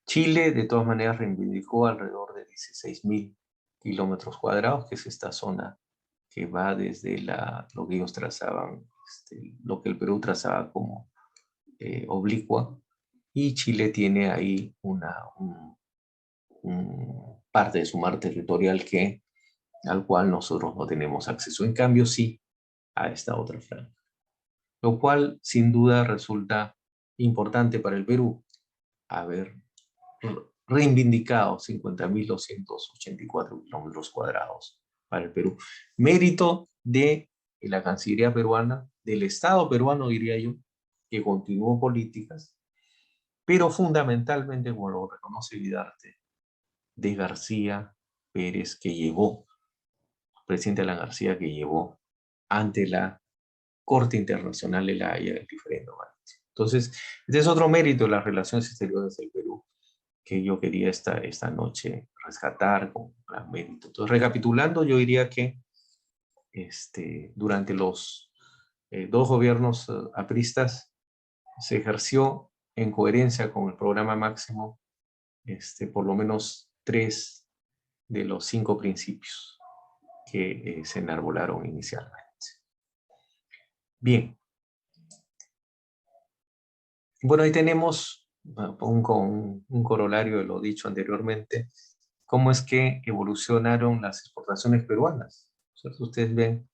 Chile, de todas maneras, reivindicó alrededor de 16.000 kilómetros cuadrados, que es esta zona que va desde lo que ellos trazaban, lo que el Perú trazaba como oblicua, y Chile tiene ahí parte de su mar territorial al cual nosotros no tenemos acceso. En cambio, sí a esta otra franja. Lo cual, sin duda, resulta importante para el Perú haber reivindicado 50.284 kilómetros cuadrados para el Perú. Mérito de la Cancillería peruana, del Estado peruano, diría yo, que continuó políticas, pero fundamentalmente, como lo reconoce Vidarte, de García Pérez, presidente Alan García, que llevó ante la Corte Internacional de La Haya el diferendo marítimo. Entonces, este es otro mérito de las relaciones exteriores del Perú que yo quería esta noche rescatar con gran mérito. Entonces, recapitulando, yo diría que durante los dos gobiernos apristas, se ejerció en coherencia con el programa máximo por lo menos 3 de los 5 principios que se enarbolaron inicialmente. Bien. Bueno, ahí tenemos un corolario de lo dicho anteriormente, cómo es que evolucionaron las exportaciones peruanas. ¿Cierto? Ustedes ven,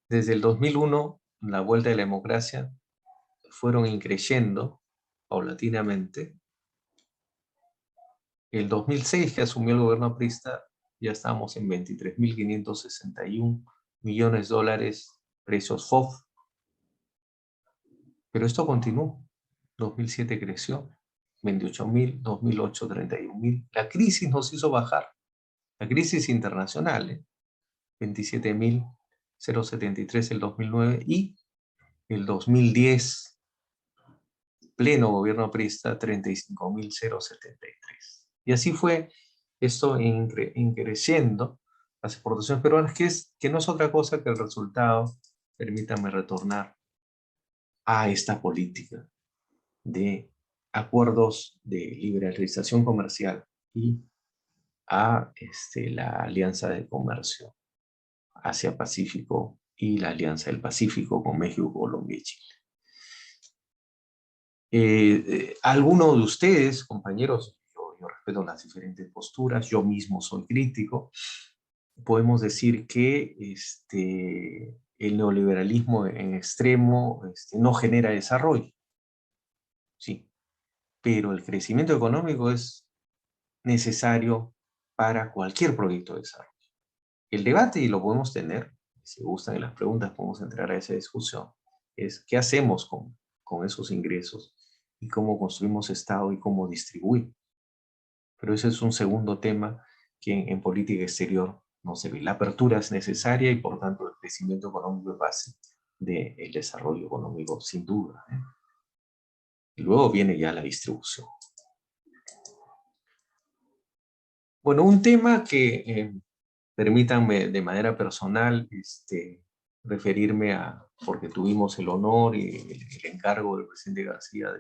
desde el 2001, la vuelta de la democracia, fueron increciendo paulatinamente. El 2006, que asumió el gobierno aprista, ya estábamos en 23.561 millones de dólares, precios FOF. Pero esto continuó. 2007 creció, 28.000, 2008, 31.000. La crisis nos hizo bajar. La crisis internacional, 27.073 el 2009 y el 2010, pleno gobierno aprista, 35.073. Y así fue esto creciendo las exportaciones peruanas, que no es otra cosa que el resultado, permítanme retornar a esta política de acuerdos de liberalización comercial y a la Alianza de Comercio Asia-Pacífico y la Alianza del Pacífico con México, Colombia y Chile. Algunos de ustedes, compañeros, yo respeto las diferentes posturas, yo mismo soy crítico, podemos decir que el neoliberalismo en extremo no genera desarrollo. Sí, pero el crecimiento económico es necesario para cualquier proyecto de desarrollo. El debate, y lo podemos tener, si gustan las preguntas podemos entrar a esa discusión, es qué hacemos con esos ingresos y cómo construimos Estado y cómo distribuimos. Pero ese es un segundo tema que en política exterior no se ve. La apertura es necesaria y por tanto el crecimiento económico es base del desarrollo económico, sin duda. Y luego viene ya la distribución. Bueno, un tema que permítanme de manera personal referirme a, porque tuvimos el honor y el encargo del presidente García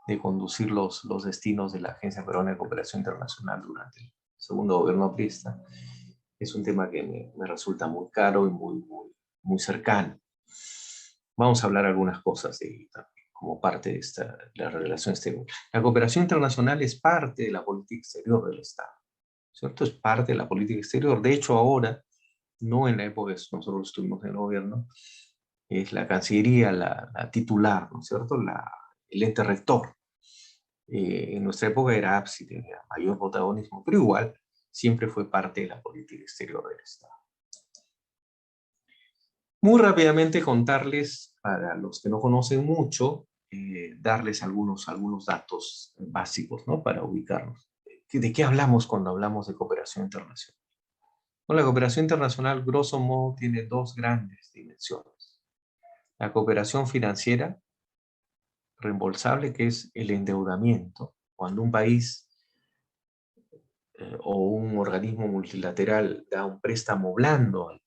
de conducir los destinos de la Agencia Peruana de Cooperación Internacional durante el segundo gobierno aprista. Es un tema que me resulta muy caro y muy cercano. Vamos a hablar algunas cosas de ello también, como parte de la relación exterior. La cooperación internacional es parte de la política exterior del Estado, ¿cierto? Es parte de la política exterior. De hecho, ahora, no en la época que nosotros estuvimos en el gobierno, es la Cancillería la titular, ¿no es cierto? El ente rector. En nuestra época era APSI, tenía mayor protagonismo, pero igual siempre fue parte de la política exterior del Estado. Muy rápidamente contarles, para los que no conocen mucho, darles algunos datos básicos, ¿no? Para ubicarnos. ¿De qué hablamos cuando hablamos de cooperación internacional? Bueno, la cooperación internacional, grosso modo, tiene dos grandes dimensiones. La cooperación financiera, reembolsable, que es el endeudamiento. Cuando un país o un organismo multilateral da un préstamo blando al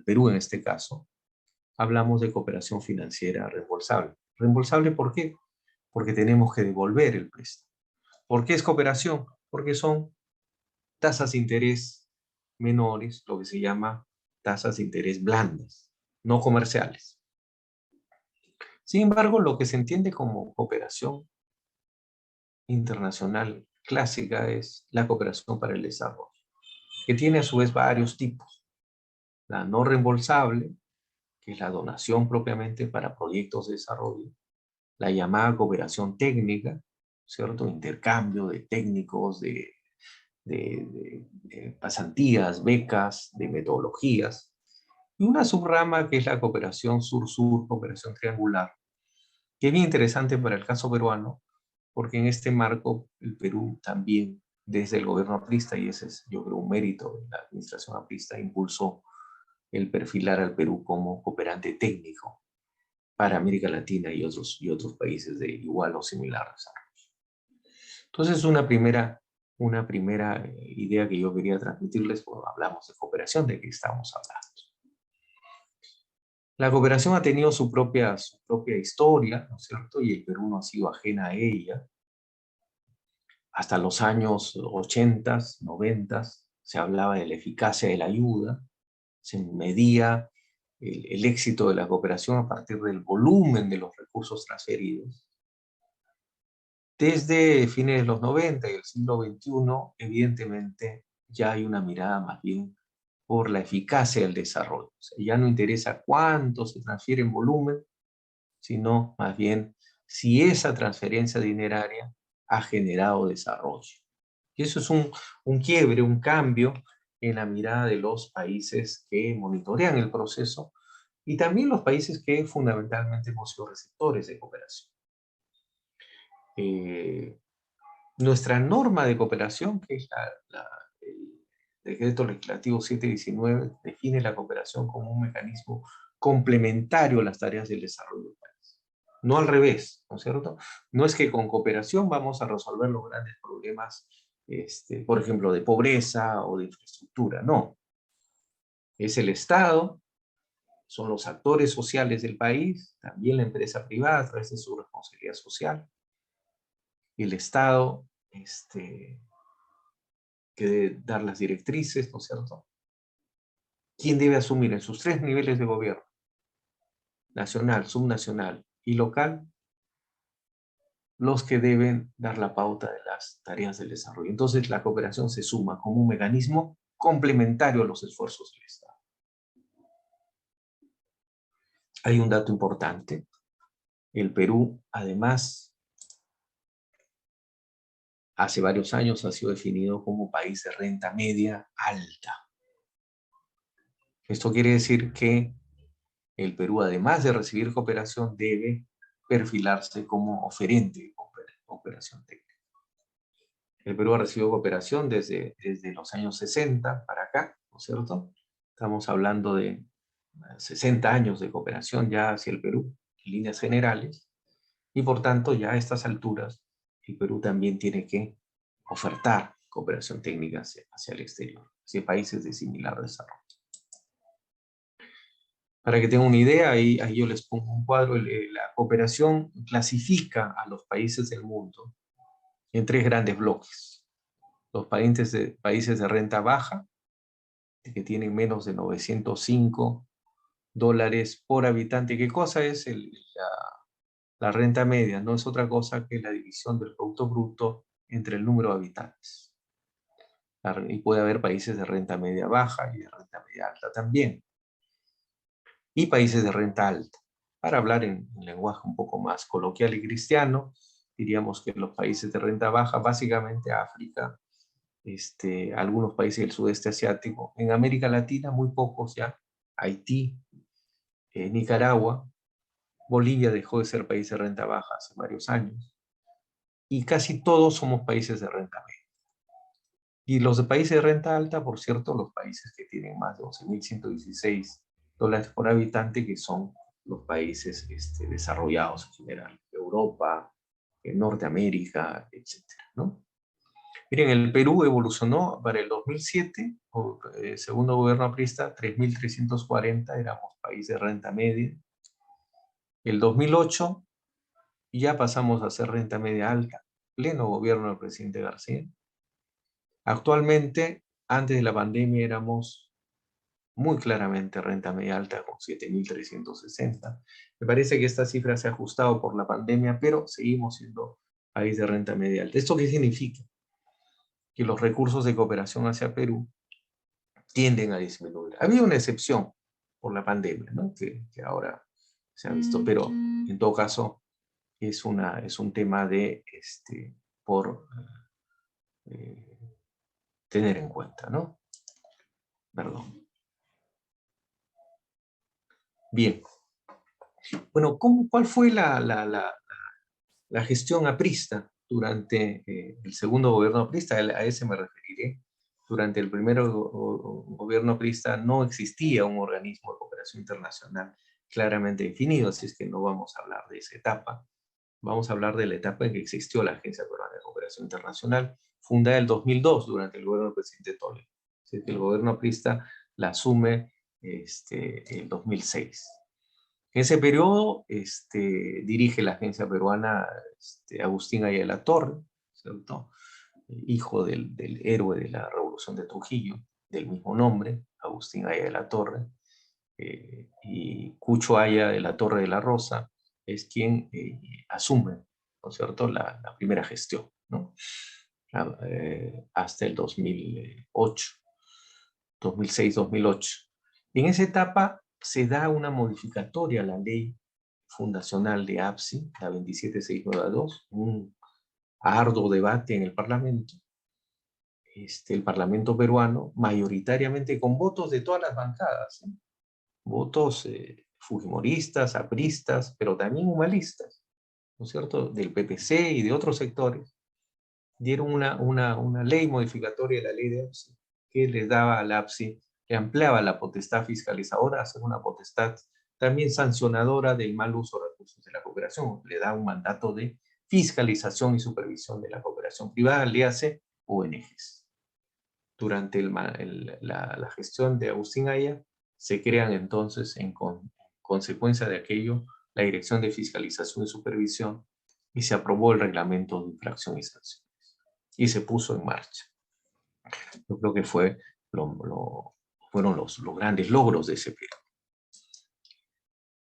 Perú en este caso, hablamos de cooperación financiera reembolsable. ¿Reembolsable por qué? Porque tenemos que devolver el préstamo. ¿Por qué es cooperación? Porque son tasas de interés menores, lo que se llama tasas de interés blandas, no comerciales. Sin embargo, lo que se entiende como cooperación internacional clásica es la cooperación para el desarrollo, que tiene a su vez varios tipos. La no reembolsable, que es la donación propiamente para proyectos de desarrollo, la llamada cooperación técnica, ¿cierto? Intercambio de técnicos, de pasantías, becas, de metodologías, y una subrama que es la cooperación sur-sur, cooperación triangular, que es bien interesante para el caso peruano, porque en este marco el Perú también, desde el gobierno aprista, y ese es yo creo un mérito de la administración aprista, impulsó el perfilar al Perú como cooperante técnico para América Latina y otros países de igual o similar desarrollo. Entonces, una primera idea que yo quería transmitirles cuando hablamos de cooperación, de qué estamos hablando. La cooperación ha tenido su propia historia, ¿no es cierto? Y el Perú no ha sido ajena a ella. Hasta los años 80, 90, se hablaba de la eficacia de la ayuda, se medía el éxito de la cooperación a partir del volumen de los recursos transferidos. Desde fines de los 90 y el siglo XXI, evidentemente, ya hay una mirada más bien por la eficacia del desarrollo. O sea, ya no interesa cuánto se transfiere en volumen, sino más bien si esa transferencia dineraria ha generado desarrollo. Y eso es un quiebre, un cambio en la mirada de los países que monitorean el proceso y también los países que fundamentalmente hemos sido receptores de cooperación. Nuestra norma de cooperación, que es el Decreto Legislativo 719, define la cooperación como un mecanismo complementario a las tareas del desarrollo del país. No al revés, ¿no es cierto? No es que con cooperación vamos a resolver los grandes problemas, por ejemplo, de pobreza o de infraestructura, no. Es el Estado, son los actores sociales del país, también la empresa privada a través de su responsabilidad social, y el Estado, que debe dar las directrices, ¿no es cierto? ¿Quién debe asumir en sus tres niveles de gobierno? Nacional, subnacional y local, los que deben dar la pauta de las tareas del desarrollo. Entonces la cooperación se suma como un mecanismo complementario a los esfuerzos del Estado. Hay un dato importante. El Perú, además, hace varios años ha sido definido como país de renta media alta. Esto quiere decir que el Perú, además de recibir cooperación, debe perfilarse como oferente de cooperación técnica. El Perú ha recibido cooperación desde los años 60 para acá, ¿no es cierto? Estamos hablando de 60 años de cooperación ya hacia el Perú, en líneas generales, y por tanto ya a estas alturas el Perú también tiene que ofertar cooperación técnica hacia el exterior, hacia países de similar desarrollo. Para que tengan una idea, ahí yo les pongo un cuadro. La cooperación clasifica a los países del mundo en tres grandes bloques. Los países de renta baja, que tienen menos de $905 por habitante. ¿Qué cosa es la renta media? No es otra cosa que la división del Producto Bruto entre el número de habitantes. Y puede haber países de renta media baja y de renta media alta también. Y países de renta alta. Para hablar en un lenguaje un poco más coloquial y cristiano, diríamos que los países de renta baja, básicamente África, algunos países del sudeste asiático, en América Latina muy pocos ya, Haití, Nicaragua, Bolivia dejó de ser país de renta baja hace varios años, y casi todos somos países de renta media. Y los de países de renta alta, por cierto, los países que tienen más de $11.116 por habitante, que son los países desarrollados en general, Europa, Norteamérica, etcétera, ¿no? Miren, el Perú evolucionó para el 2007, segundo gobierno aprista, 3.340, éramos país de renta media. El 2008 ya pasamos a ser renta media alta, pleno gobierno del presidente García. Actualmente, antes de la pandemia, éramos muy claramente renta media alta con 7.360. Me parece que esta cifra se ha ajustado por la pandemia, pero seguimos siendo país de renta media alta. ¿Esto qué significa? Que los recursos de cooperación hacia Perú tienden a disminuir. Había una excepción por la pandemia, ¿no? que ahora se ha visto, pero en todo caso es un tema de por tener en cuenta, ¿no? Perdón. Bien. Bueno, ¿cuál fue la gestión aprista durante el segundo gobierno aprista? A ese me referiré. Durante el primer gobierno aprista no existía un organismo de cooperación internacional claramente definido, así es que no vamos a hablar de esa etapa. Vamos a hablar de la etapa en que existió la Agencia Peruana de Cooperación Internacional, fundada en el 2002 durante el gobierno del presidente Toledo. Así que el gobierno aprista la asume el 2006. En ese periodo dirige la agencia peruana Agustín Aya de la Torre, ¿cierto? Hijo del héroe de la Revolución de Trujillo, del mismo nombre, Agustín Aya de la Torre, y Cucho Aya de la Torre de la Rosa es quien asume, ¿no es cierto?, la primera gestión, ¿no? Hasta el 2008, 2006-2008. Y en esa etapa se da una modificatoria a la ley fundacional de APSI, la 27692, un arduo debate en el Parlamento. El Parlamento peruano, mayoritariamente con votos de todas las bancadas, ¿eh? Votos fujimoristas, apristas, pero también humanistas, ¿no es cierto?, del PPC y de otros sectores, dieron una ley modificatoria de la ley de APSI que les daba al APSI, que ampliaba la potestad fiscalizadora a ser una potestad también sancionadora del mal uso de recursos de la cooperación. Le da un mandato de fiscalización y supervisión de la cooperación privada, le hace ONGs. Durante la gestión de Agustín Aya, se crean entonces, en consecuencia de aquello, la Dirección de Fiscalización y Supervisión, y se aprobó el reglamento de infracción y sanción, y se puso en marcha. Yo creo que fueron los grandes logros de ese periodo.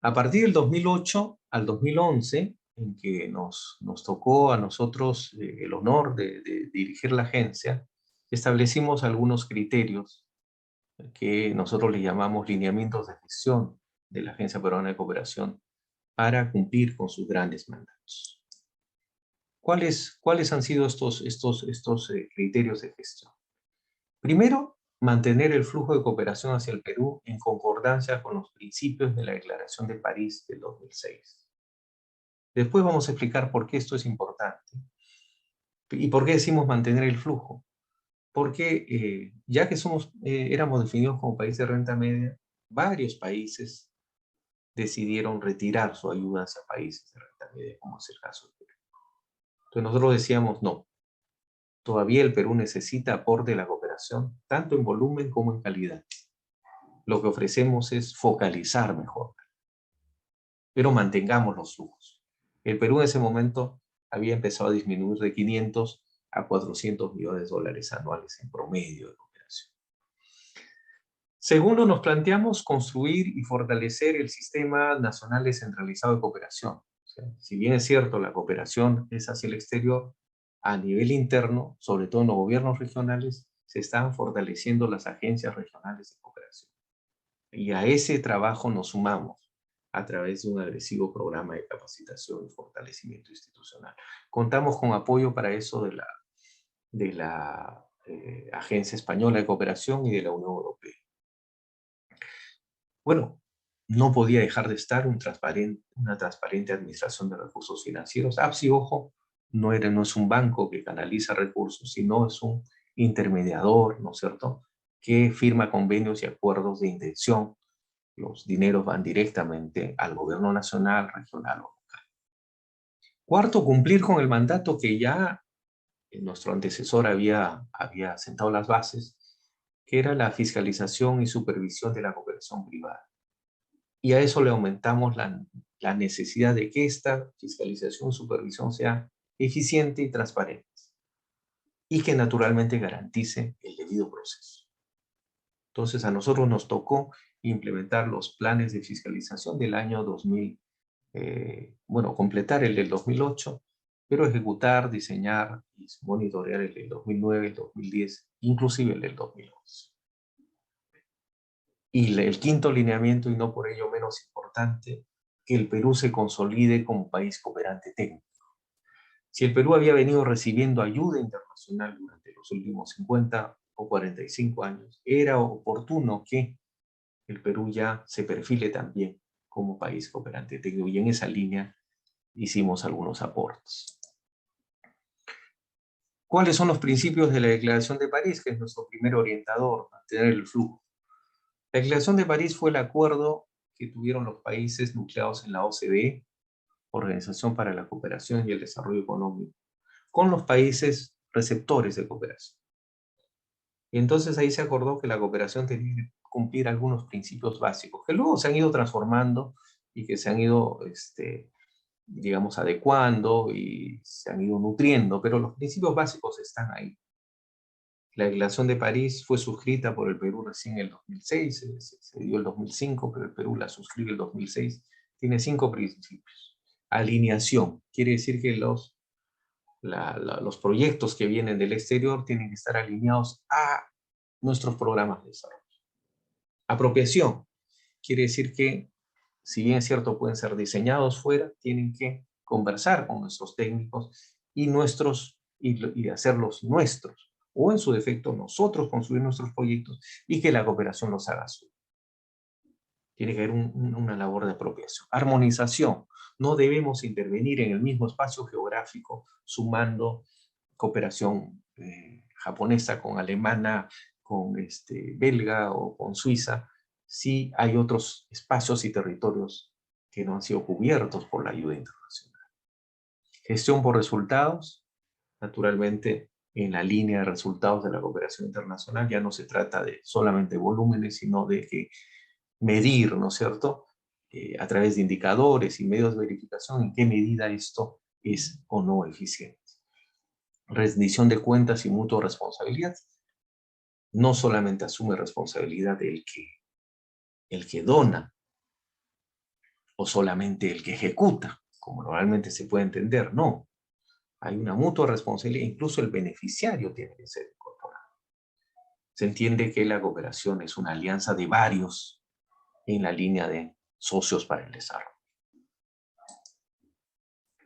A partir del 2008 al 2011, en que nos tocó a nosotros el honor de dirigir la agencia, establecimos algunos criterios que nosotros le llamamos lineamientos de gestión de la Agencia Peruana de Cooperación para cumplir con sus grandes mandatos. ¿Cuáles han sido estos criterios de gestión? Primero, mantener el flujo de cooperación hacia el Perú en concordancia con los principios de la Declaración de París del 2006. Después vamos a explicar por qué esto es importante y por qué decimos mantener el flujo. Porque ya que éramos definidos como país de renta media, varios países decidieron retirar su ayuda hacia países de renta media, como es el caso del Perú. Entonces nosotros decíamos, no, todavía el Perú necesita aporte de la cooperación, tanto en volumen como en calidad. Lo que ofrecemos es focalizar mejor, pero mantengamos los flujos. El Perú en ese momento había empezado a disminuir de 500 a 400 millones de dólares anuales en promedio de cooperación. Segundo, nos planteamos construir y fortalecer el Sistema Nacional Descentralizado de Cooperación. O sea, si bien es cierto, la cooperación es hacia el exterior, a nivel interno, sobre todo en los gobiernos regionales, se están fortaleciendo las agencias regionales de cooperación. Y a ese trabajo nos sumamos a través de un agresivo programa de capacitación y fortalecimiento institucional. Contamos con apoyo para eso de la Agencia Española de Cooperación y de la Unión Europea. Bueno, no podía dejar de estar una transparente administración de recursos financieros. APSI, ojo, no es un banco que canaliza recursos, sino es un intermediador, ¿no es cierto?, que firma convenios y acuerdos de intención. Los dineros van directamente al gobierno nacional, regional o local. Cuarto, cumplir con el mandato que ya nuestro antecesor había sentado las bases, que era la fiscalización y supervisión de la cooperación privada. Y a eso le aumentamos la necesidad de que esta fiscalización y supervisión sea eficiente y transparente, y que naturalmente garantice el debido proceso. Entonces a nosotros nos tocó implementar los planes de fiscalización del año 2000, completar el del 2008, pero ejecutar, diseñar y monitorear el del 2009, el 2010, inclusive el del 2011. Y el quinto lineamiento, y no por ello menos importante, que el Perú se consolide como país cooperante técnico. Si el Perú había venido recibiendo ayuda internacional durante los últimos 50 o 45 años, era oportuno que el Perú ya se perfile también como país cooperante técnico, y en esa línea hicimos algunos aportes. ¿Cuáles son los principios de la Declaración de París, que es nuestro primer orientador, mantener el flujo? La Declaración de París fue el acuerdo que tuvieron los países nucleados en la OCDE, Organización para la Cooperación y el Desarrollo Económico, con los países receptores de cooperación. Y entonces ahí se acordó que la cooperación tenía que cumplir algunos principios básicos, que luego se han ido transformando y que se han ido, digamos, adecuando y se han ido nutriendo, pero los principios básicos están ahí. La Declaración de París fue suscrita por el Perú recién en el 2006, se dio el 2005, pero el Perú la suscribe el 2006. Tiene 5 principios. Alineación, quiere decir que los proyectos que vienen del exterior tienen que estar alineados a nuestros programas de desarrollo. Apropiación, quiere decir que, si bien es cierto, pueden ser diseñados fuera, tienen que conversar con nuestros técnicos y hacerlos nuestros, o en su defecto nosotros construir nuestros proyectos y que la cooperación los haga suyo. Tiene que haber una labor de apropiación. Armonización, no debemos intervenir en el mismo espacio geográfico sumando cooperación japonesa con alemana, con belga o con suiza, si hay otros espacios y territorios que no han sido cubiertos por la ayuda internacional. Gestión por resultados, naturalmente en la línea de resultados de la cooperación internacional ya no se trata de solamente volúmenes, sino de que medir, ¿no es cierto?, a través de indicadores y medios de verificación en qué medida esto es o no eficiente. Rendición de cuentas y mutua responsabilidad. No solamente asume responsabilidad el que dona o solamente el que ejecuta, como normalmente se puede entender, no. Hay una mutua responsabilidad, incluso el beneficiario tiene que ser incorporado. Se entiende que la cooperación es una alianza de varios en la línea de socios para el desarrollo.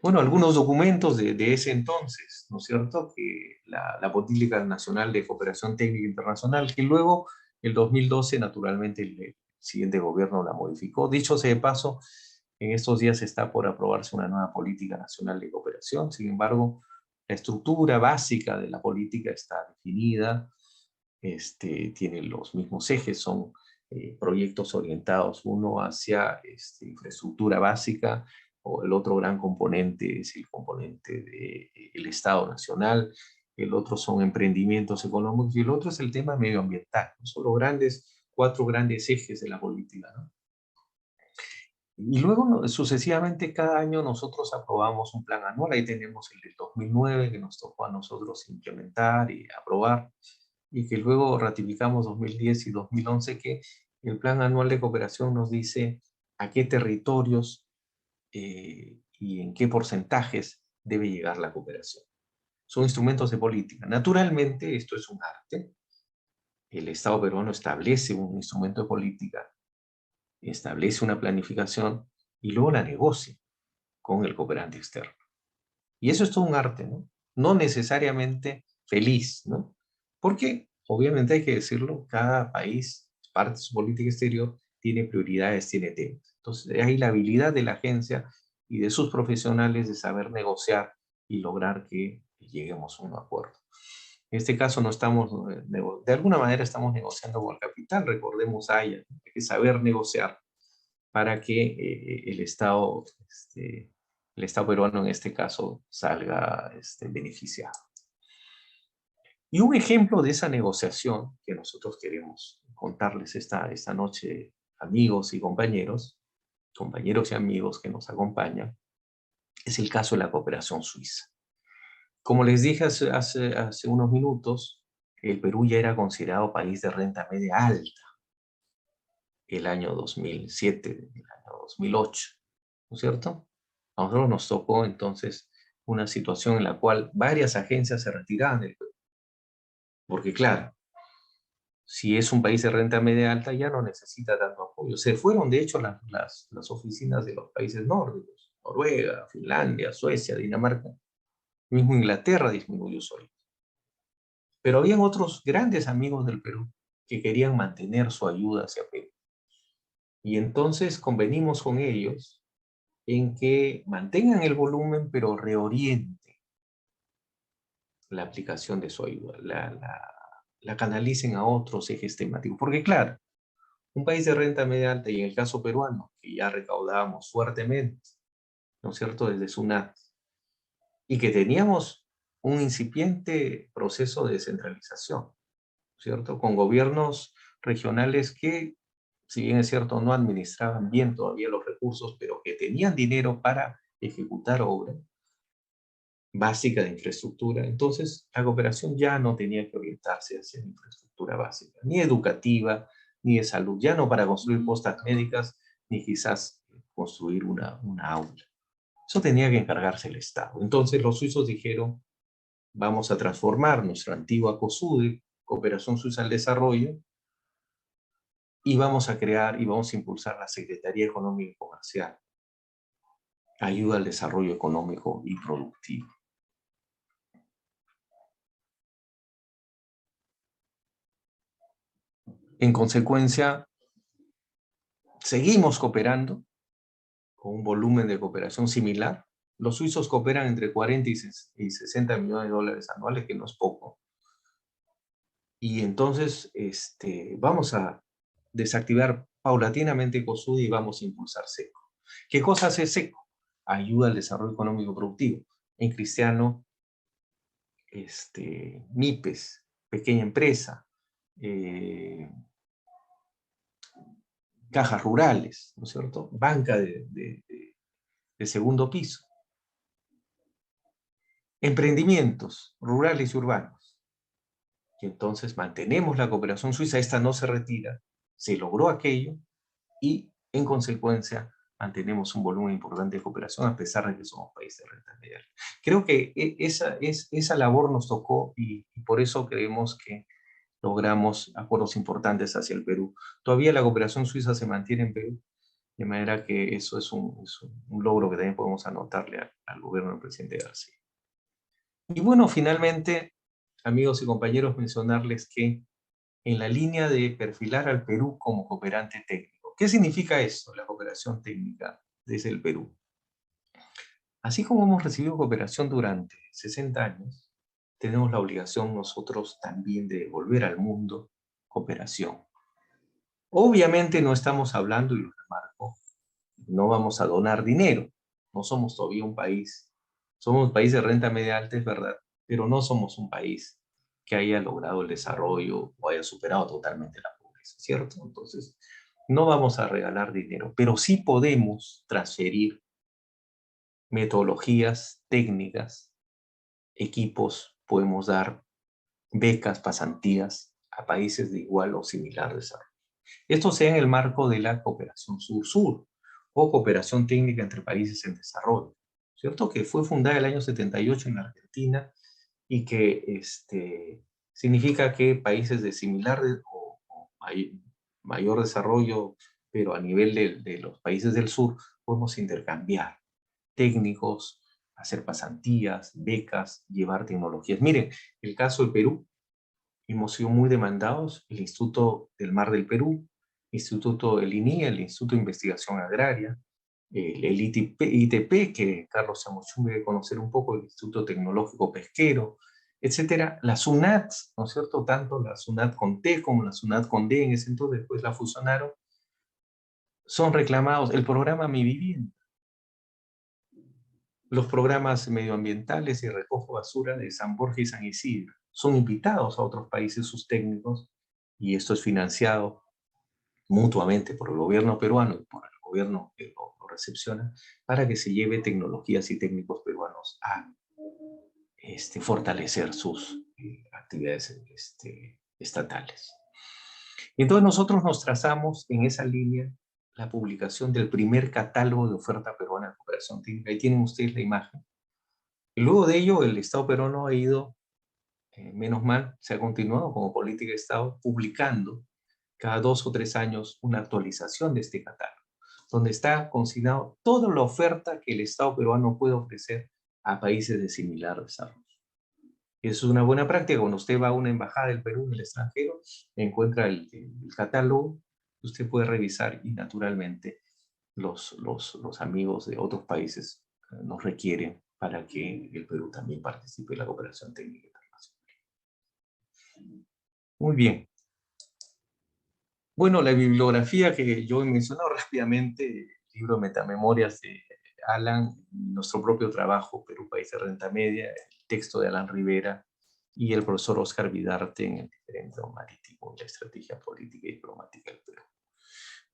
Bueno, algunos documentos de ese entonces, ¿no es cierto? Que la Política Nacional de Cooperación Técnica Internacional, que luego, el 2012, naturalmente, el siguiente gobierno la modificó. Dicho sea de paso, en estos días está por aprobarse una nueva Política Nacional de Cooperación. Sin embargo, la estructura básica de la política está definida, tiene los mismos ejes, son proyectos orientados uno hacia infraestructura básica, o el otro gran componente es el componente del Estado Nacional, el otro son emprendimientos económicos y el otro es el tema medioambiental. Son los 4 grandes ejes de la política, ¿no? Y luego, sucesivamente, cada año nosotros aprobamos un plan anual. Ahí tenemos el del 2009 que nos tocó a nosotros implementar y aprobar, y que luego ratificamos 2010 y 2011, que el plan anual de cooperación nos dice a qué territorios y en qué porcentajes debe llegar la cooperación. Son instrumentos de política. Naturalmente, esto es un arte. El Estado peruano establece un instrumento de política, establece una planificación y luego la negocia con el cooperante externo. Y eso es todo un arte, ¿no? No necesariamente feliz, ¿no? Porque, obviamente hay que decirlo, cada país, parte de su política exterior, tiene prioridades, tiene temas. Entonces, hay la habilidad de la agencia y de sus profesionales de saber negociar y lograr que lleguemos a un acuerdo. En este caso no estamos, de alguna manera estamos negociando con el capital, recordemos a ella, hay que saber negociar para que el Estado peruano en este caso salga beneficiado. Y un ejemplo de esa negociación que nosotros queremos contarles esta noche, amigos y compañeros y amigos que nos acompañan, es el caso de la cooperación suiza. Como les dije hace unos minutos, el Perú ya era considerado país de renta media alta el año 2007, el año 2008, ¿no es cierto? A nosotros nos tocó entonces una situación en la cual varias agencias se retiraban del Perú. Porque claro, si es un país de renta media alta ya no necesita tanto apoyo. Se fueron de hecho las oficinas de los países nórdicos, Noruega, Finlandia, Suecia, Dinamarca. Mismo Inglaterra disminuyó su ayuda. Pero habían otros grandes amigos del Perú que querían mantener su ayuda hacia Perú. Y entonces convenimos con ellos en que mantengan el volumen, pero reorienten la aplicación de su ayuda, la canalicen a otros ejes temáticos. Porque claro, un país de renta media alta, y en el caso peruano, que ya recaudábamos fuertemente, ¿no es cierto?, desde SUNAT, y que teníamos un incipiente proceso de descentralización, ¿cierto?, con gobiernos regionales que si bien es cierto, no administraban bien todavía los recursos, pero que tenían dinero para ejecutar obra básica de infraestructura, entonces la cooperación ya no tenía que orientarse hacia la infraestructura básica, ni educativa, ni de salud, ya no para construir postas médicas, ni quizás construir una aula. Eso tenía que encargarse el Estado. Entonces los suizos dijeron, vamos a transformar nuestra antigua COSUDE, Cooperación Suiza al Desarrollo, y vamos a crear y vamos a impulsar la Secretaría Económica y Comercial, ayuda al desarrollo económico y productivo. En consecuencia, seguimos cooperando con un volumen de cooperación similar. Los suizos cooperan entre 40 y 60 millones de dólares anuales, que no es poco. Y entonces vamos a desactivar paulatinamente COSUDE y vamos a impulsar SECO. ¿Qué cosa hace SECO? Ayuda al desarrollo económico productivo. En cristiano, MIPES, pequeña empresa, cajas rurales, ¿no es cierto? Banca de segundo piso. Emprendimientos rurales y urbanos. Y entonces mantenemos la cooperación suiza, esta no se retira, se logró aquello y en consecuencia mantenemos un volumen importante de cooperación a pesar de que somos países de renta media. Creo que esa labor nos tocó y por eso creemos que logramos acuerdos importantes hacia el Perú. Todavía la cooperación suiza se mantiene en Perú, de manera que eso es un logro que también podemos anotarle al gobierno del presidente García. Y bueno, finalmente, amigos y compañeros, mencionarles que en la línea de perfilar al Perú como cooperante técnico. ¿Qué significa esto, la cooperación técnica desde el Perú? Así como hemos recibido cooperación durante 60 años, tenemos la obligación nosotros también de devolver al mundo cooperación. Obviamente no estamos hablando, y lo remarco, no vamos a donar dinero. No somos todavía un país. Somos un país de renta media alta, es verdad, pero no somos un país que haya logrado el desarrollo o haya superado totalmente la pobreza, ¿cierto? Entonces, no vamos a regalar dinero, pero sí podemos transferir metodologías, técnicas, equipos, podemos dar becas, pasantías a países de igual o similar desarrollo. Esto sea en el marco de la cooperación sur-sur o cooperación técnica entre países en desarrollo, ¿cierto? Que fue fundada el año 78 en la Argentina y que significa que países de similar o mayor desarrollo, pero a nivel de los países del sur, podemos intercambiar técnicos, hacer pasantías, becas, llevar tecnologías. Miren, el caso de Perú, hemos sido muy demandados, el Instituto del Mar del Perú, Instituto del INIA, el Instituto de Investigación Agraria, el ITP, que Carlos Samochún debe conocer un poco, el Instituto Tecnológico Pesquero, etcétera. La SUNAT, ¿no es cierto? Tanto la SUNAT con T como la SUNAT con D, en ese entonces después la fusionaron, son reclamados. El programa Mi Vivienda, los programas medioambientales y recojo basura de San Borja y San Isidro, son invitados a otros países sus técnicos y esto es financiado mutuamente por el gobierno peruano y por el gobierno que lo recepciona para que se lleve tecnologías y técnicos peruanos a fortalecer sus actividades estatales. Y entonces nosotros nos trazamos en esa línea la publicación del primer catálogo de oferta peruana de cooperación técnica. Ahí tienen ustedes la imagen. Y luego de ello, el Estado peruano ha ido, menos mal, se ha continuado como política de Estado, publicando cada 2 o 3 años una actualización de este catálogo, donde está consignado toda la oferta que el Estado peruano puede ofrecer a países de similar desarrollo. Eso es una buena práctica. Cuando usted va a una embajada del Perú en el extranjero, encuentra el catálogo, usted puede revisar y naturalmente los amigos de otros países nos requieren para que el Perú también participe en la cooperación técnica internacional. Muy bien. Bueno, la bibliografía que yo he mencionado rápidamente, el libro Metamemorias de Alan, nuestro propio trabajo, Perú, País de Renta Media, el texto de Alan Rivera y el profesor Oscar Vidarte en el diferendo marítimo y la estrategia política y diplomática del Perú.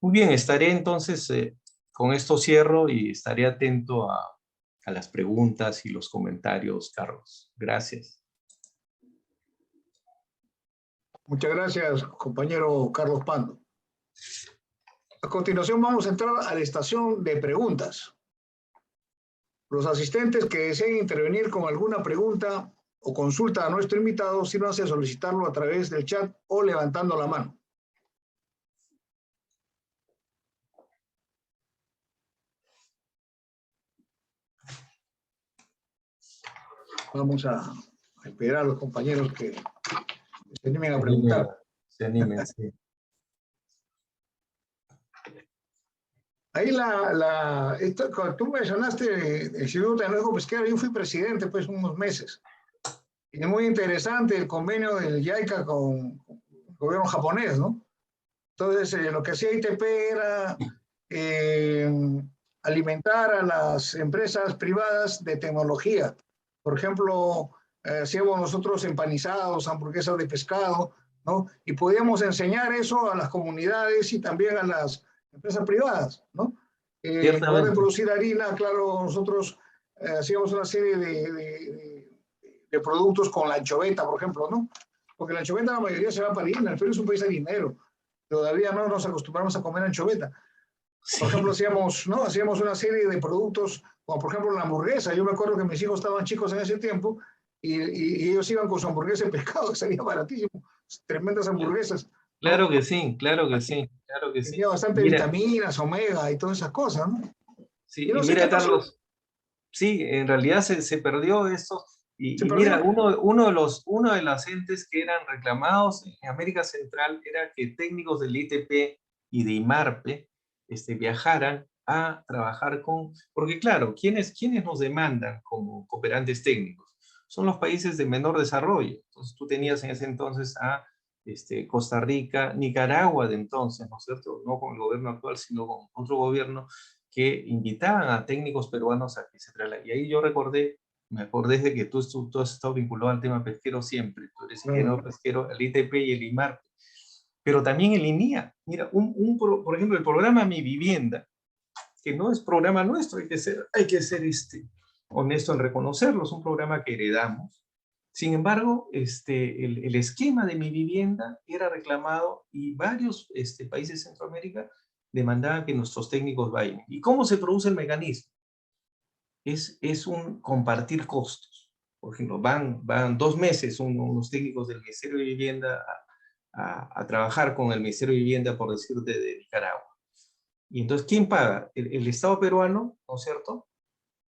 Muy bien, estaré entonces, con esto cierro y estaré atento a las preguntas y los comentarios, Carlos. Gracias. Muchas gracias, compañero Carlos Pando. A continuación vamos a entrar a la estación de preguntas. Los asistentes que deseen intervenir con alguna pregunta o consulta a nuestro invitado, sírvanse a solicitarlo a través del chat o levantando la mano. Vamos a esperar a los compañeros que se animen a preguntar. Se animen, sí. Ahí cuando tú mencionaste el Instituto Tecnológico Pesquero, yo fui presidente pues unos meses. Y es muy interesante el convenio del JICA con el gobierno japonés, ¿no? Entonces, lo que hacía ITP era alimentar a las empresas privadas de tecnología. Por ejemplo, hacíamos nosotros empanizados, hamburguesas de pescado, ¿no? Y podíamos enseñar eso a las comunidades y también a las empresas privadas, ¿no? En lugar de producir harina, claro, nosotros hacíamos una serie de productos con la anchoveta, por ejemplo, ¿no? Porque la anchoveta la mayoría se va para harina, el Perú es un país harinero, todavía no nos acostumbramos a comer anchoveta. Por ejemplo, hacíamos una serie de productos, como por ejemplo la hamburguesa. Yo me acuerdo que mis hijos estaban chicos en ese tiempo y ellos iban con su hamburguesa de pescado, que salía baratísimo, tremendas hamburguesas. Claro que sí, claro que sí, claro que sí. Tenía bastante vitaminas, omega y todas esas cosas, ¿no? Sí, y mira, Carlos, sí, en realidad se perdió esto. Y mira, uno de los entes que eran reclamados en América Central era que técnicos del ITP y de IMARPE viajaran a trabajar porque claro, ¿quiénes nos demandan como cooperantes técnicos? Son los países de menor desarrollo. Entonces tú tenías en ese entonces a Costa Rica, Nicaragua de entonces, ¿no es cierto? No con el gobierno actual, sino con otro gobierno que invitaban a técnicos peruanos a que se trasladen. Y ahí yo me acordé de que tú has estado vinculado al tema pesquero siempre. Tú eres ingeniero pesquero, el ITP y el IMARPE. Pero también el INIA. Mira, por ejemplo, el programa Mi Vivienda, que no es programa nuestro, hay que ser honesto en reconocerlo, es un programa que heredamos. Sin embargo, el esquema de Mi Vivienda era reclamado y varios países de Centroamérica demandaban que nuestros técnicos vayan. ¿Y cómo se produce el mecanismo? Es un compartir costos. Por ejemplo, van 2 meses unos técnicos del Ministerio de Vivienda a trabajar con el Ministerio de Vivienda, por decirte, de Nicaragua. Y entonces, ¿quién paga? El Estado peruano, ¿no es cierto?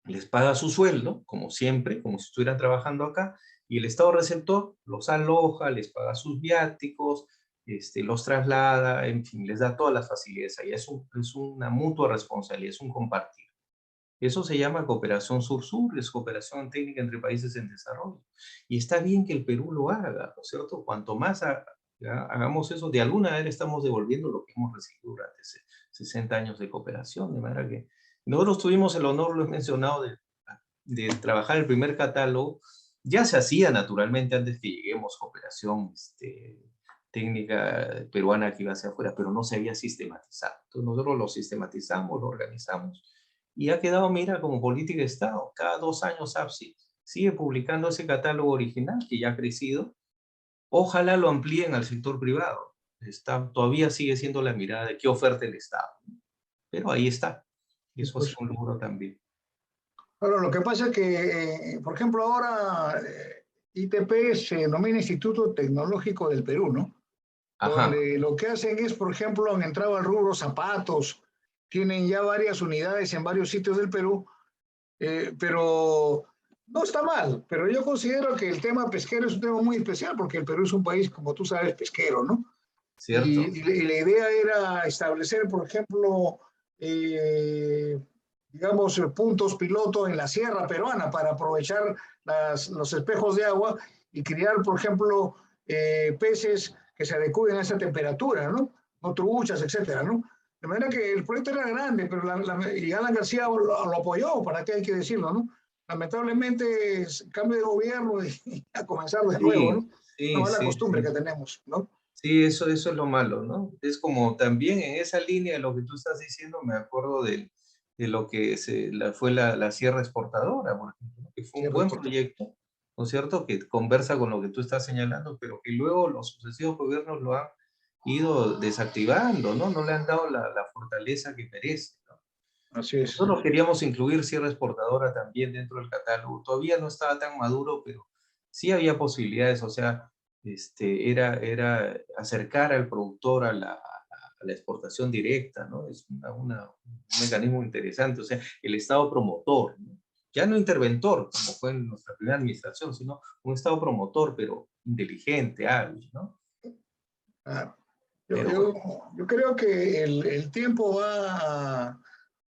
Les paga su sueldo, como siempre, como si estuvieran trabajando acá, y el Estado receptor los aloja, les paga sus viáticos, los traslada, en fin, les da todas las facilidades. Ahí es una mutua responsabilidad, es un compartir. Eso se llama cooperación sur-sur, es cooperación técnica entre países en desarrollo. Y está bien que el Perú lo haga, ¿no es cierto? Cuanto más hagamos eso, de alguna manera estamos devolviendo lo que hemos recibido durante 60 años de cooperación, de manera que nosotros tuvimos el honor, lo he mencionado, de trabajar el primer catálogo. Ya se hacía naturalmente antes que lleguemos cooperación técnica peruana que iba hacia afuera, pero no se había sistematizado. Entonces nosotros lo sistematizamos, lo organizamos y ha quedado, mira, como política de Estado. Cada 2 años APSI sigue publicando ese catálogo original que ya ha crecido. Ojalá lo amplíen al sector privado. Todavía sigue siendo la mirada de qué oferta el Estado. Pero ahí está. Y eso es un logro también. Bueno, lo que pasa es que, por ejemplo, ahora ITP se denomina Instituto Tecnológico del Perú, ¿no? Ajá. Donde lo que hacen es, por ejemplo, han entrado al rubro zapatos, tienen ya varias unidades en varios sitios del Perú, pero no está mal. Pero yo considero que el tema pesquero es un tema muy especial porque el Perú es un país, como tú sabes, pesquero, ¿no? Cierto. Y la idea era establecer, por ejemplo, digamos, puntos piloto en la sierra peruana para aprovechar los espejos de agua y criar, por ejemplo, peces que se adecúen a esa temperatura, ¿no? No truchas, etcétera, ¿no? De manera que el proyecto era grande, pero y Alan García lo apoyó, ¿para qué hay que decirlo, no? Lamentablemente, cambio de gobierno y a comenzar de nuevo, ¿no? Sí, Una mala sí, costumbre sí. que tenemos, ¿no? Sí, eso es lo malo, ¿no? Es como también en esa línea de lo que tú estás diciendo, me acuerdo de lo que fue la Sierra Exportadora, por ejemplo, ¿no? Que fue un Cierre buen exportador. proyecto, ¿no es cierto? Que conversa con lo que tú estás señalando, pero que luego los sucesivos gobiernos lo han ido desactivando, ¿no? No le han dado la fortaleza que merece, ¿no? Así es. Nosotros queríamos incluir Sierra Exportadora también dentro del catálogo. Todavía no estaba tan maduro, pero sí había posibilidades. O sea, era acercar al productor a la exportación directa, ¿no? Es un mecanismo interesante. O sea, el Estado promotor, ¿no? Ya no interventor, como fue en nuestra primera administración, sino un Estado promotor, pero inteligente, hábil, ¿no? Claro. Yo, Pero yo, bueno, yo creo que el tiempo ha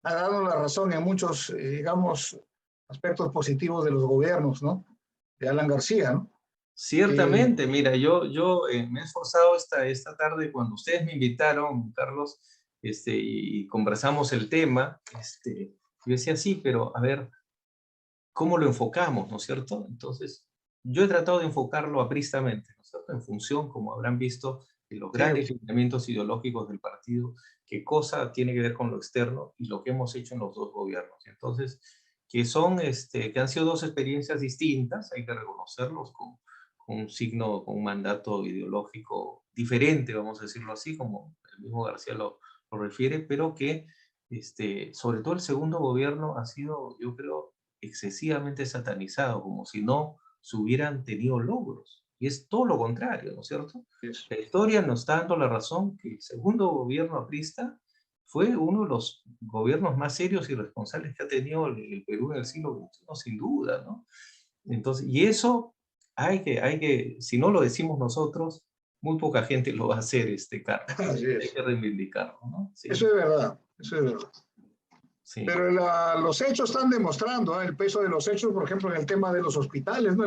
dado la razón en muchos, digamos, aspectos positivos de los gobiernos, ¿no? De Alan García, ¿no? Que, ciertamente, mira, yo me he esforzado esta tarde cuando ustedes me invitaron, Carlos, y conversamos el tema, yo decía, sí, pero a ver, ¿cómo lo enfocamos, no es cierto? Entonces, yo he tratado de enfocarlo apristamente, ¿no es cierto? En función, como habrán visto, de los sí, grandes lineamientos ideológicos del partido, qué cosa tiene que ver con lo externo y lo que hemos hecho en los dos gobiernos. Entonces, que han sido dos experiencias distintas, hay que reconocerlos con un signo, con un mandato ideológico diferente, vamos a decirlo así, como el mismo García lo refiere, pero que, sobre todo el segundo gobierno ha sido, yo creo, excesivamente satanizado, como si no se hubieran tenido logros. Y es todo lo contrario, ¿no es cierto? es, La historia nos está dando la razón que el segundo gobierno aprista fue uno de los gobiernos más serios y responsables que ha tenido el Perú en el siglo XXI, sin duda, ¿no? Entonces, y eso si no lo decimos nosotros, muy poca gente lo va a hacer, Carlos. así Hay es. que reivindicarlo, ¿no? Eso Sí, es verdad, eso es verdad. sí. Pero los hechos están demostrando, ¿eh? El peso de los hechos, por ejemplo, en el tema de los hospitales, ¿no?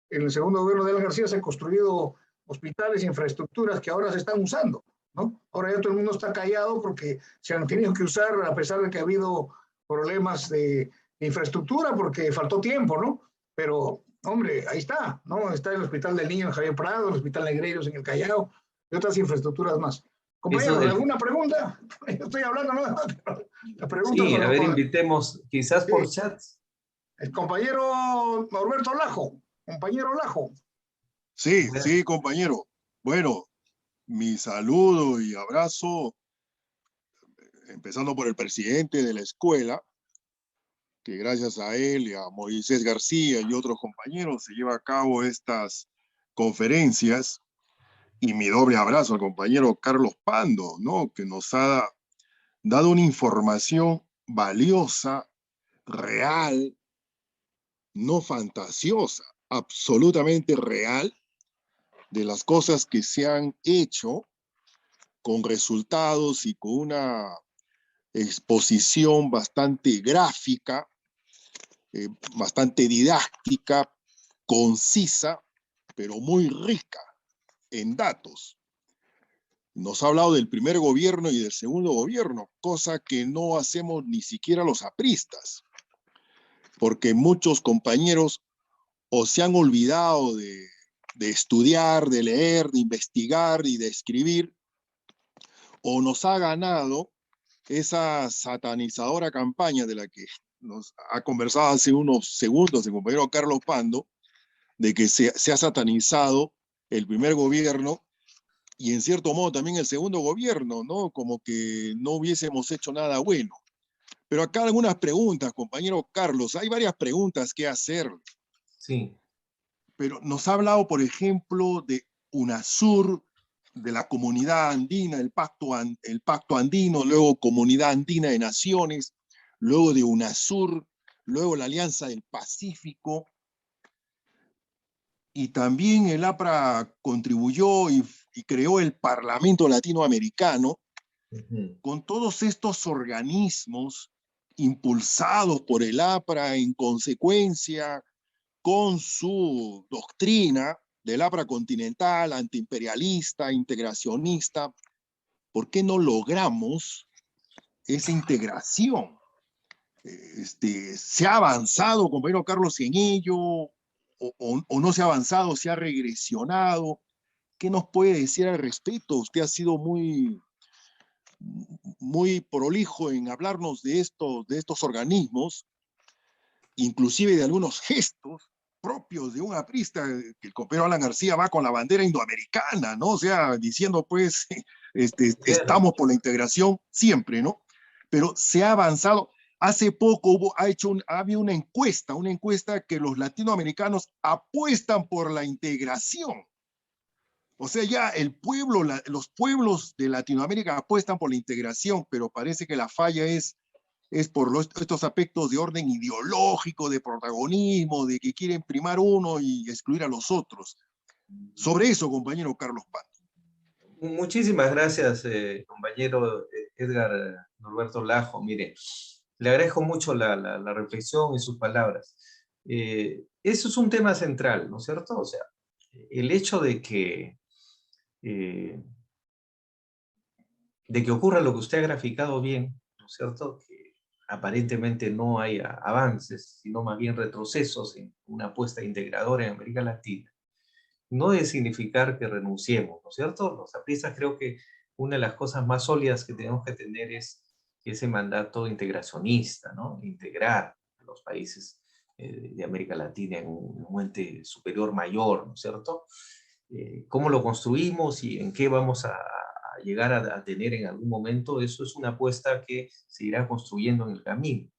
En el segundo gobierno de Alan García se han construido hospitales, infraestructuras que ahora se están usando, ¿no? Ahora ya todo el mundo está callado porque se han tenido que usar a pesar de que ha habido problemas de infraestructura porque faltó tiempo, ¿no? Pero, hombre, ahí está, ¿no? Está el Hospital del Niño en Javier Prado, el Hospital Negreiros en el Callao y otras infraestructuras más. Eso Compañeros, del, ¿alguna pregunta? Yo estoy hablando, ¿no? Las preguntas sí, a ver, con invitemos, quizás por sí, chat. el compañero Norberto Lajo, compañero Lajo. Sí, Bueno, sí, compañero. Bueno, mi saludo y abrazo, empezando por el presidente de la escuela, que gracias a él y a Moisés García y otros compañeros se lleva a cabo estas conferencias, y mi doble abrazo al compañero Carlos Pando, ¿no? Que nos ha dado una información valiosa, real, no fantasiosa, absolutamente real, de las cosas que se han hecho con resultados y con una exposición bastante gráfica, bastante didáctica, concisa, pero muy rica en datos. Nos ha hablado del primer gobierno y del segundo gobierno, cosa que no hacemos ni siquiera los apristas, porque muchos compañeros o se han olvidado de estudiar, de leer, de investigar y de escribir, o nos ha ganado esa satanizadora campaña de la que nos ha conversado hace unos segundos el compañero Carlos Pando, de que se ha satanizado el primer gobierno y en cierto modo también el segundo gobierno, ¿no? Como que no hubiésemos hecho nada bueno. Pero acá algunas preguntas, compañero Carlos, hay varias preguntas que hacer, sí. pero nos ha hablado, por ejemplo, de UNASUR, de la Comunidad Andina, el Pacto Andino, luego Comunidad Andina de Naciones, luego de UNASUR, luego la Alianza del Pacífico, y también el APRA contribuyó y creó el Parlamento Latinoamericano. Ujú. Con todos estos organismos impulsados por el APRA en consecuencia con su doctrina del APRA continental, antiimperialista, integracionista, ¿por qué no logramos esa integración? ¿Se ha avanzado, compañero Carlos, en ello? ¿O no se ha avanzado, se ha regresionado? ¿Qué nos puede decir al respecto? Usted ha sido muy prolijo en hablarnos de estos organismos, inclusive de algunos gestos propios de un aprista, que el compañero Alan García va con la bandera indoamericana, ¿no? O sea, diciendo pues, estamos por la integración siempre, ¿no? Pero se ha avanzado. Hace poco había una encuesta que los latinoamericanos apuestan por la integración. O sea, ya los pueblos de Latinoamérica apuestan por la integración, pero parece que la falla es por estos aspectos de orden ideológico, de protagonismo, de que quieren primar uno y excluir a los otros. Sobre eso, compañero Carlos Pato. Muchísimas gracias, compañero Edgar Norberto Lajo. Mire, le agradezco mucho la reflexión y sus palabras. Eso es un tema central, ¿no es cierto? O sea, el hecho de que ocurra lo que usted ha graficado bien, ¿no es cierto? Que aparentemente no hay avances, sino más bien retrocesos en una apuesta integradora en América Latina, no debe significar que renunciemos, ¿no es cierto? Los apristas creo que una de las cosas más sólidas que tenemos que tener es ese mandato integracionista, ¿no? Integrar a los países de América Latina en un ente superior mayor, ¿no es cierto? ¿Cómo lo construimos y en qué vamos a llegar a tener en algún momento? Eso es una apuesta que se irá construyendo en el camino.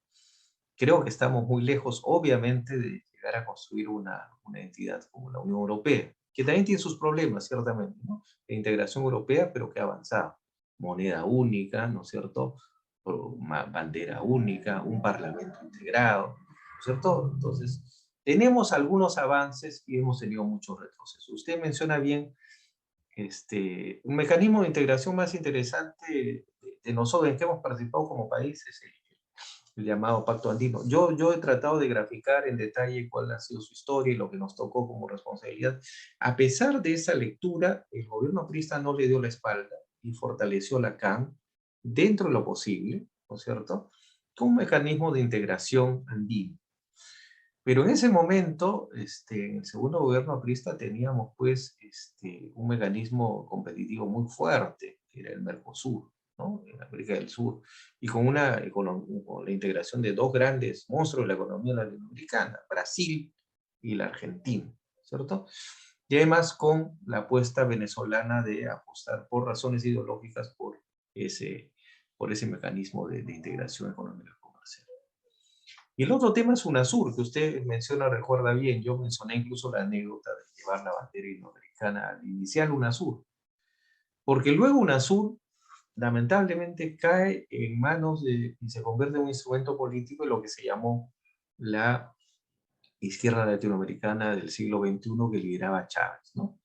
Creo que estamos muy lejos, obviamente, de llegar a construir una entidad como la Unión Europea, que también tiene sus problemas, ciertamente, ¿no? De integración europea, pero que ha avanzado. Moneda única, ¿no es cierto? Bandera única, un parlamento integrado, ¿no es cierto? Entonces, tenemos algunos avances y hemos tenido muchos retrocesos. Usted menciona bien un mecanismo de integración más interesante de nosotros en que hemos participado como país es el llamado Pacto Andino. Yo he tratado de graficar en detalle cuál ha sido su historia y lo que nos tocó como responsabilidad. A pesar de esa lectura, el gobierno aprista no le dio la espalda y fortaleció la CAN dentro de lo posible, ¿no es cierto?, con un mecanismo de integración andino. Pero en ese momento, en el segundo gobierno aprista teníamos pues un mecanismo competitivo muy fuerte, que era el Mercosur, ¿no? En América del Sur, y con la integración de dos grandes monstruos de la economía latinoamericana, Brasil y la Argentina, ¿cierto? Y además con la apuesta venezolana de apostar por razones ideológicas por ese mecanismo de integración económica comercial. Y el otro tema es UNASUR, que usted menciona, recuerda bien, yo mencioné incluso la anécdota de llevar la bandera iberoamericana al inicial UNASUR, porque luego UNASUR lamentablemente cae en manos y se convierte en un instrumento político de lo que se llamó la izquierda latinoamericana del siglo XXI que lideraba Chávez, ¿no?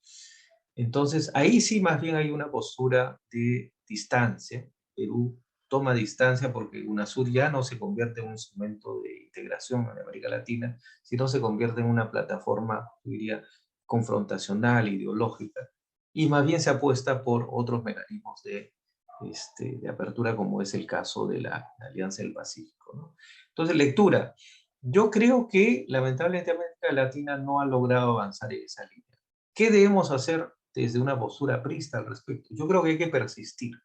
Entonces, ahí sí más bien hay una postura de distancia. Perú toma distancia porque UNASUR ya no se convierte en un instrumento de integración en América Latina, sino se convierte en una plataforma, yo diría, confrontacional, ideológica, y más bien se apuesta por otros mecanismos de apertura, como es el caso de la Alianza del Pacífico, ¿no? Entonces, lectura. Yo creo que lamentablemente América Latina no ha logrado avanzar en esa línea. ¿Qué debemos hacer desde una postura aprista al respecto? Yo creo que hay que persistir,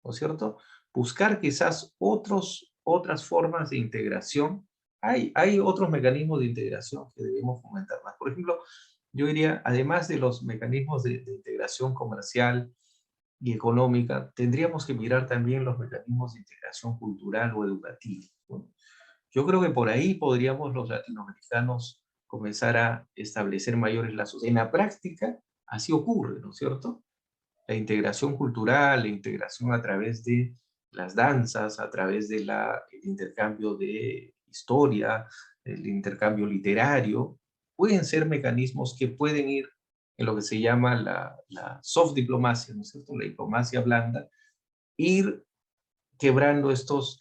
¿no es cierto? Buscar quizás otras formas de integración. Hay otros mecanismos de integración que debemos fomentar más. Por ejemplo, yo diría, además de los mecanismos de integración comercial y económica, tendríamos que mirar también los mecanismos de integración cultural o educativa, ¿no? Yo creo que por ahí podríamos los latinoamericanos comenzar a establecer mayores lazos. En la práctica, así ocurre, ¿no es cierto? La integración cultural, la integración a través de las danzas, a través del intercambio de historia, el intercambio literario, pueden ser mecanismos que pueden ir en lo que se llama la soft diplomacia, ¿no es cierto? La diplomacia blanda, ir quebrando estos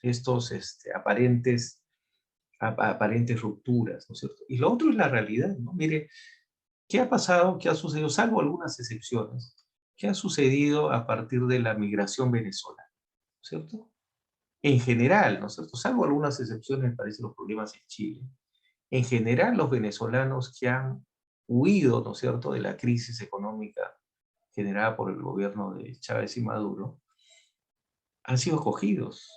aparentes rupturas, ¿no es cierto? Y lo otro es la realidad, ¿no? Mire, ¿qué ha pasado? ¿Qué ha sucedido? Salvo algunas excepciones. ¿Qué ha sucedido a partir de la migración venezolana? ¿No es cierto? En general, ¿no es cierto? Salvo algunas excepciones, me parecen los problemas en Chile. En general, los venezolanos que han huido, ¿no es cierto?, de la crisis económica generada por el gobierno de Chávez y Maduro, han sido escogidos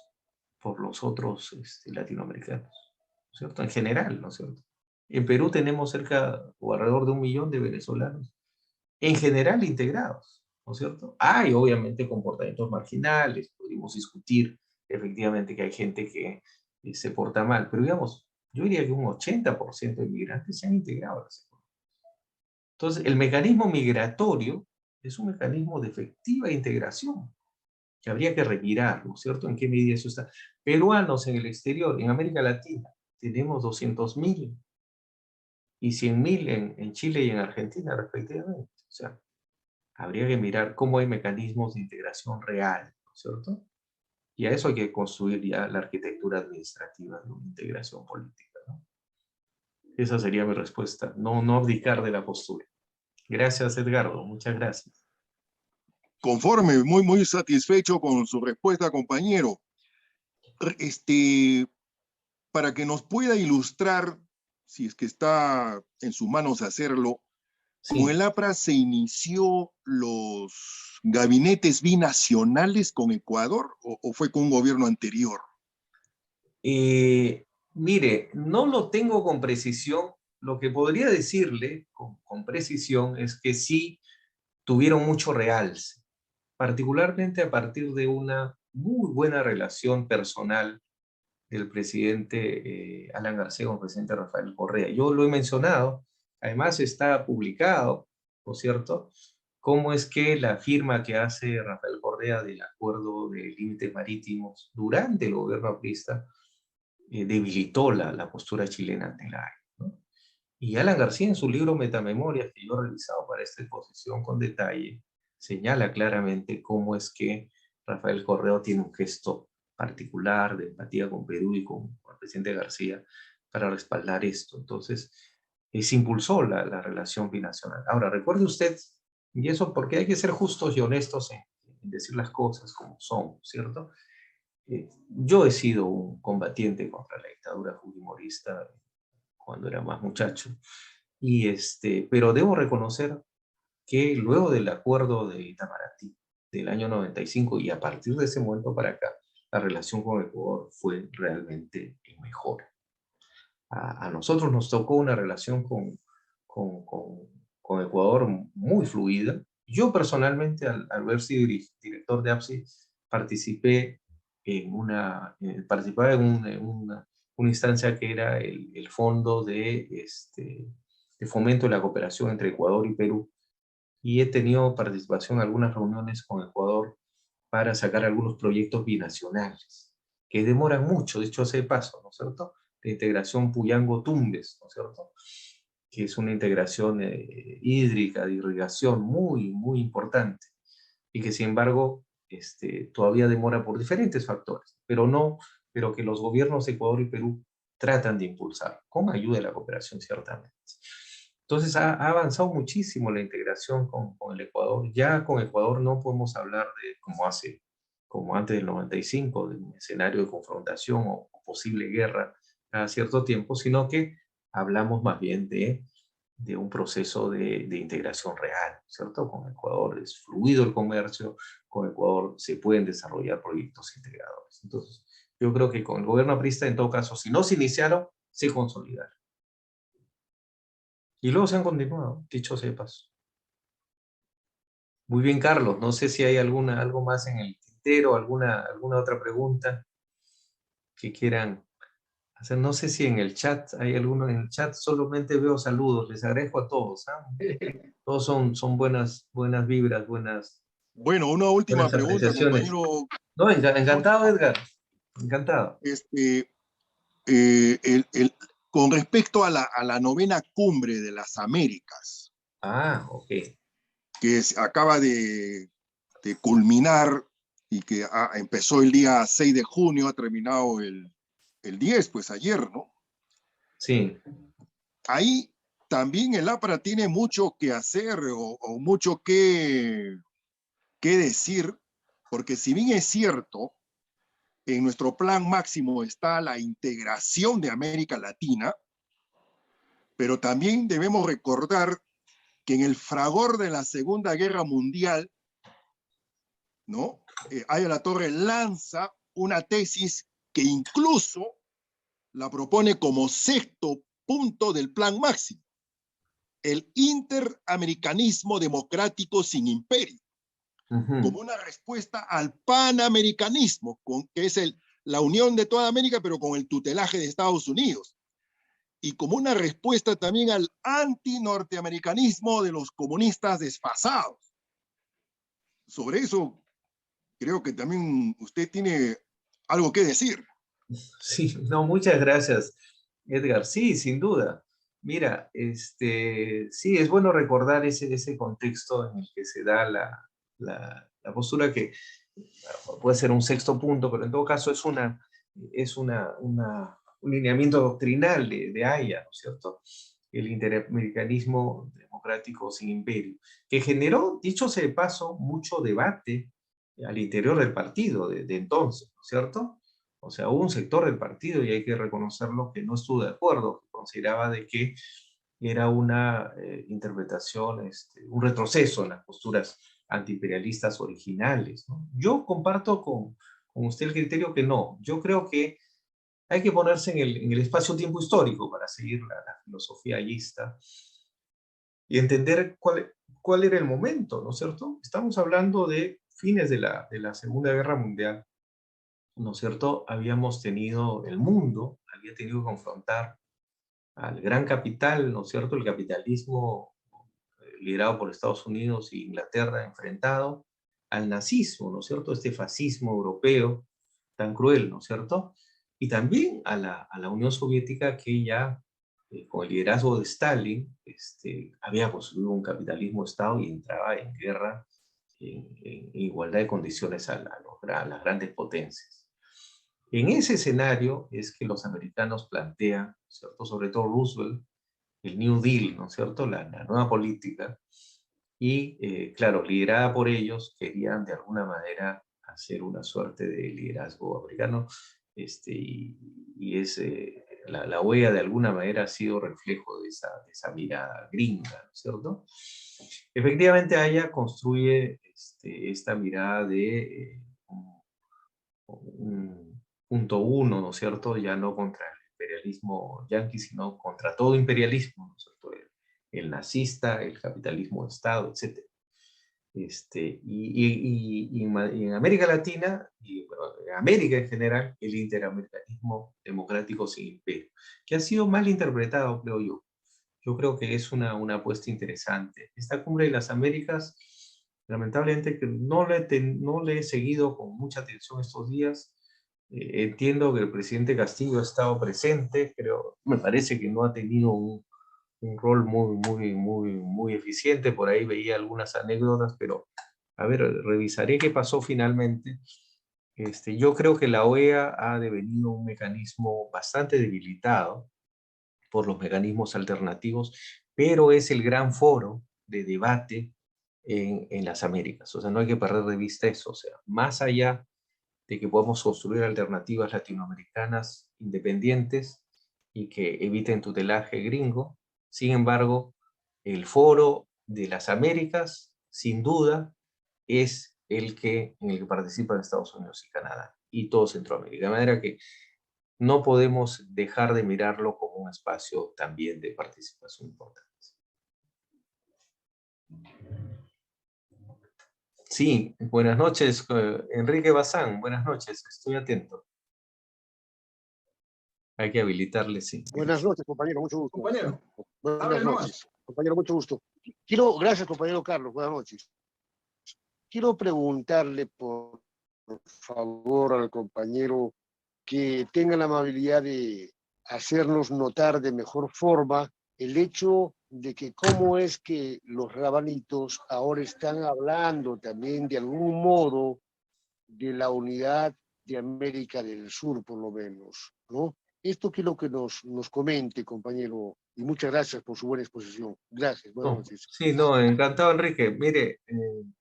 por los otros latinoamericanos, ¿no es cierto? En general, ¿no es cierto? En Perú tenemos cerca o alrededor de 1 millón de venezolanos, en general integrados, ¿no es cierto? Hay obviamente comportamientos marginales, podemos discutir efectivamente que hay gente que se porta mal, pero digamos, yo diría que un 80% de inmigrantes se han integrado a las economías. Entonces, el mecanismo migratorio es un mecanismo de efectiva integración que habría que retirar, ¿no es cierto? ¿En qué medida eso está? Peruanos en el exterior, en América Latina, tenemos 200.000 y 100.000 en Chile y en Argentina, respectivamente. O sea, habría que mirar cómo hay mecanismos de integración real, ¿no es cierto? Y a eso hay que construir ya la arquitectura administrativa de una integración política, ¿no? Esa sería mi respuesta, no abdicar de la postura. Gracias, Edgardo, muchas gracias. Conforme, muy satisfecho con su respuesta, compañero. Para que nos pueda ilustrar, si es que está en sus manos hacerlo, Sí. con el APRA se inició los gabinetes binacionales con Ecuador o fue con un gobierno anterior? Mire, no lo tengo con precisión. Lo que podría decirle con precisión es que sí tuvieron mucho realce, particularmente a partir de una muy buena relación personal del presidente Alan García con el presidente Rafael Correa. Yo lo he mencionado, además está publicado, ¿no es cierto?, cómo es que la firma que hace Rafael Correa del acuerdo de límites marítimos durante el gobierno aprista debilitó la postura chilena ante la AEA, ¿no? Y Alan García en su libro Metamemorias, que yo he revisado para esta exposición con detalle, señala claramente cómo es que Rafael Correa tiene un gesto particular de empatía con Perú y con el presidente García para respaldar esto. Entonces, se impulsó la relación binacional. Ahora, recuerde usted, y eso porque hay que ser justos y honestos en decir las cosas como son, ¿cierto? Yo he sido un combatiente contra la dictadura fujimorista cuando era más muchacho, pero debo reconocer que luego del acuerdo de Itamaraty del año 95 y a partir de ese momento para acá, la relación con Ecuador fue realmente mejor. A nosotros nos tocó una relación con Ecuador muy fluida. Yo personalmente, al haber sido director de APSI, participé participaba en una instancia que era el Fondo de Fomento de la Cooperación entre Ecuador y Perú, y he tenido participación en algunas reuniones con Ecuador para sacar algunos proyectos binacionales, que demoran mucho, dicho sea de paso, ¿no es cierto? La integración Puyango-Tumbes, ¿no es cierto?, que es una integración hídrica, de irrigación muy importante, y que sin embargo todavía demora por diferentes factores, pero que los gobiernos de Ecuador y Perú tratan de impulsar, con ayuda de la cooperación ciertamente. Entonces ha avanzado muchísimo la integración con el Ecuador. Ya con Ecuador no podemos hablar de, como antes del 95, de un escenario de confrontación o posible guerra cada cierto tiempo, sino que hablamos más bien de un proceso de integración real, ¿cierto? Con Ecuador es fluido el comercio, con Ecuador se pueden desarrollar proyectos integradores. Entonces, yo creo que con el gobierno aprista, en todo caso, si no se iniciaron, se consolidaron. Y luego se han continuado, dicho sea de paso. Muy bien, Carlos. No sé si hay algo más en el tintero, alguna otra pregunta que quieran hacer. No sé si en el chat hay alguno. En el chat solamente veo saludos. Les agradezco a todos. Todos son buenas vibras, Bueno, una última buenas pregunta, apreciaciones. compañero. No, encantado, Edgar. Encantado. Con respecto a la novena cumbre de las Américas, Ok. que acaba de culminar y que empezó el día 6 de junio, ha terminado el 10, pues ayer, ¿no? Sí. Ahí también el APRA tiene mucho que hacer o mucho que decir, porque si bien es cierto, en nuestro plan máximo está la integración de América Latina, pero también debemos recordar que en el fragor de la Segunda Guerra Mundial, ¿no? Aya La Torre lanza una tesis que incluso la propone como sexto punto del Plan Máximo: el interamericanismo democrático sin imperio, como una respuesta al panamericanismo, que es la unión de toda América, pero con el tutelaje de Estados Unidos, y como una respuesta también al antinorteamericanismo de los comunistas desfasados. Sobre eso, creo que también usted tiene algo que decir. Sí, no, muchas gracias, Edgar. Sí, sin duda. Mira, sí, es bueno recordar ese contexto en el que se da la postura que puede ser un sexto punto, pero en todo caso es un lineamiento doctrinal de Aya, ¿no es cierto? El interamericanismo democrático sin imperio, que generó, dicho sea de paso, mucho debate al interior del partido de entonces, ¿no es cierto? O sea, hubo un sector del partido, y hay que reconocerlo, que no estuvo de acuerdo, que consideraba de que era una interpretación, un retroceso en las posturas antiimperialistas originales, ¿no? Yo comparto con usted el criterio que no. Yo creo que hay que ponerse en el espacio-tiempo histórico para seguir la filosofía ayista y entender cuál era el momento, ¿no es cierto? Estamos hablando de fines de la Segunda Guerra Mundial, ¿no es cierto? El mundo había tenido que confrontar al gran capital, ¿no es cierto? El capitalismo liderado por Estados Unidos e Inglaterra, enfrentado al nazismo, ¿no es cierto? Este fascismo europeo tan cruel, ¿no es cierto? Y también a la Unión Soviética, que ya con el liderazgo de Stalin había construido un capitalismo de Estado y entraba en guerra en igualdad de condiciones a las grandes potencias. En ese escenario es que los americanos plantean, ¿no es cierto? Sobre todo Roosevelt, el New Deal, ¿no es cierto? La nueva política. Y, claro, liderada por ellos, querían de alguna manera hacer una suerte de liderazgo americano. La OEA de alguna manera ha sido reflejo de esa mirada gringa, ¿no es cierto? Efectivamente, Aya construye esta mirada de un punto uno, ¿no es cierto? Ya no contra el imperialismo yanqui, sino contra todo imperialismo, ¿no es cierto? El nazista, el capitalismo de Estado, etc. Y en América Latina, y bueno, en América en general, el interamericanismo democrático sin imperio, que ha sido mal interpretado, creo yo. Yo creo que es una apuesta interesante. Esta cumbre de las Américas, lamentablemente, que no le he seguido con mucha atención estos días. Entiendo que el presidente Castillo ha estado presente, pero me parece que no ha tenido un rol muy eficiente. Por ahí veía algunas anécdotas, pero a ver, revisaré qué pasó finalmente. Yo creo que la OEA ha devenido un mecanismo bastante debilitado por los mecanismos alternativos, pero es el gran foro de debate en las Américas. O sea, no hay que perder de vista eso. O sea, más allá de que podemos construir alternativas latinoamericanas independientes y que eviten tutelaje gringo, sin embargo, el foro de las Américas, sin duda, es en el que participan Estados Unidos y Canadá y todo Centroamérica. De manera que no podemos dejar de mirarlo como un espacio también de participación importante. Sí, buenas noches, Enrique Bazán, buenas noches, estoy atento. Hay que habilitarle, sí. Buenas noches, compañero, mucho gusto. Compañero, Buenas noches, compañero, mucho gusto. Gracias, compañero Carlos, buenas noches. Quiero preguntarle, por favor, al compañero que tenga la amabilidad de hacernos notar de mejor forma el hecho de que cómo es que los rabanitos ahora están hablando también de algún modo de la unidad de América del Sur, por lo menos, ¿no? Esto quiero que nos comente, compañero, y muchas gracias por su buena exposición. Gracias, buenas noches. Sí, no, encantado, Enrique. Mire,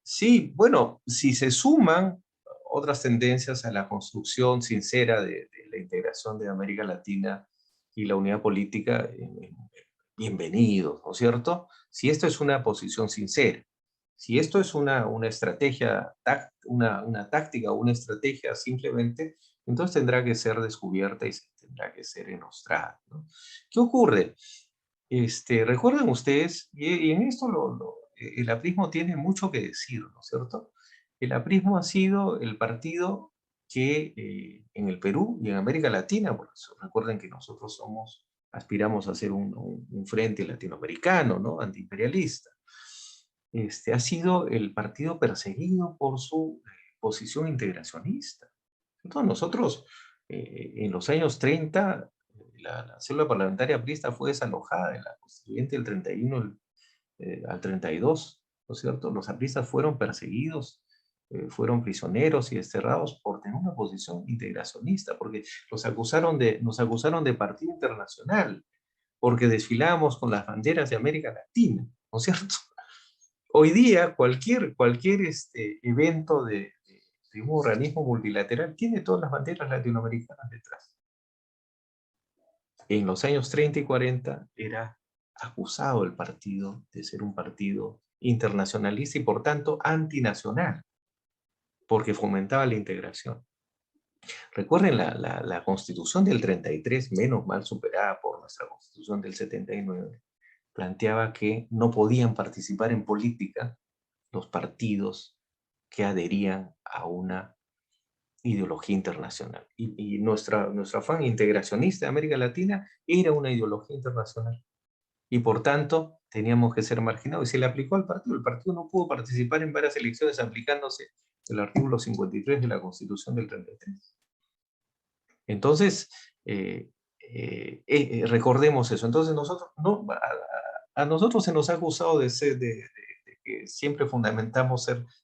sí, bueno, si se suman otras tendencias a la construcción sincera de la integración de América Latina y la unidad política, bienvenidos, ¿no es cierto? Si esto es una posición sincera, si esto es una estrategia, una táctica o una estrategia simplemente, entonces tendrá que ser descubierta y tendrá que ser enostrada, ¿no? ¿Qué ocurre? Recuerden ustedes, y en esto el aprismo tiene mucho que decir, ¿no es cierto? El aprismo ha sido el partido que en el Perú y en América Latina, por eso recuerden que nosotros aspiramos a ser un frente latinoamericano, ¿no? Antiimperialista. Ha sido el partido perseguido por su posición integracionista. Entonces nosotros, en los años 30, la célula parlamentaria aprista fue desalojada de la constituyente del 31 al 32, ¿no es cierto? Los apristas fueron perseguidos, fueron prisioneros y desterrados por tener una posición integracionista, porque nos acusaron de partido internacional, porque desfilábamos con las banderas de América Latina, ¿no es cierto? Hoy día cualquier evento de un organismo multilateral tiene todas las banderas latinoamericanas detrás. En los años 30 y 40 era acusado el partido de ser un partido internacionalista y por tanto antinacional, porque fomentaba la integración. Recuerden la Constitución del 33, menos mal superada por nuestra Constitución del 79, planteaba que no podían participar en política los partidos que adherían a una ideología internacional. Y nuestro afán integracionista de América Latina era una ideología internacional. Y por tanto, teníamos que ser marginados. Y se le aplicó al partido. El partido no pudo participar en varias elecciones aplicándose el artículo 53 de la Constitución del 33. Entonces, recordemos eso. Entonces, a nosotros se nos ha acusado de que siempre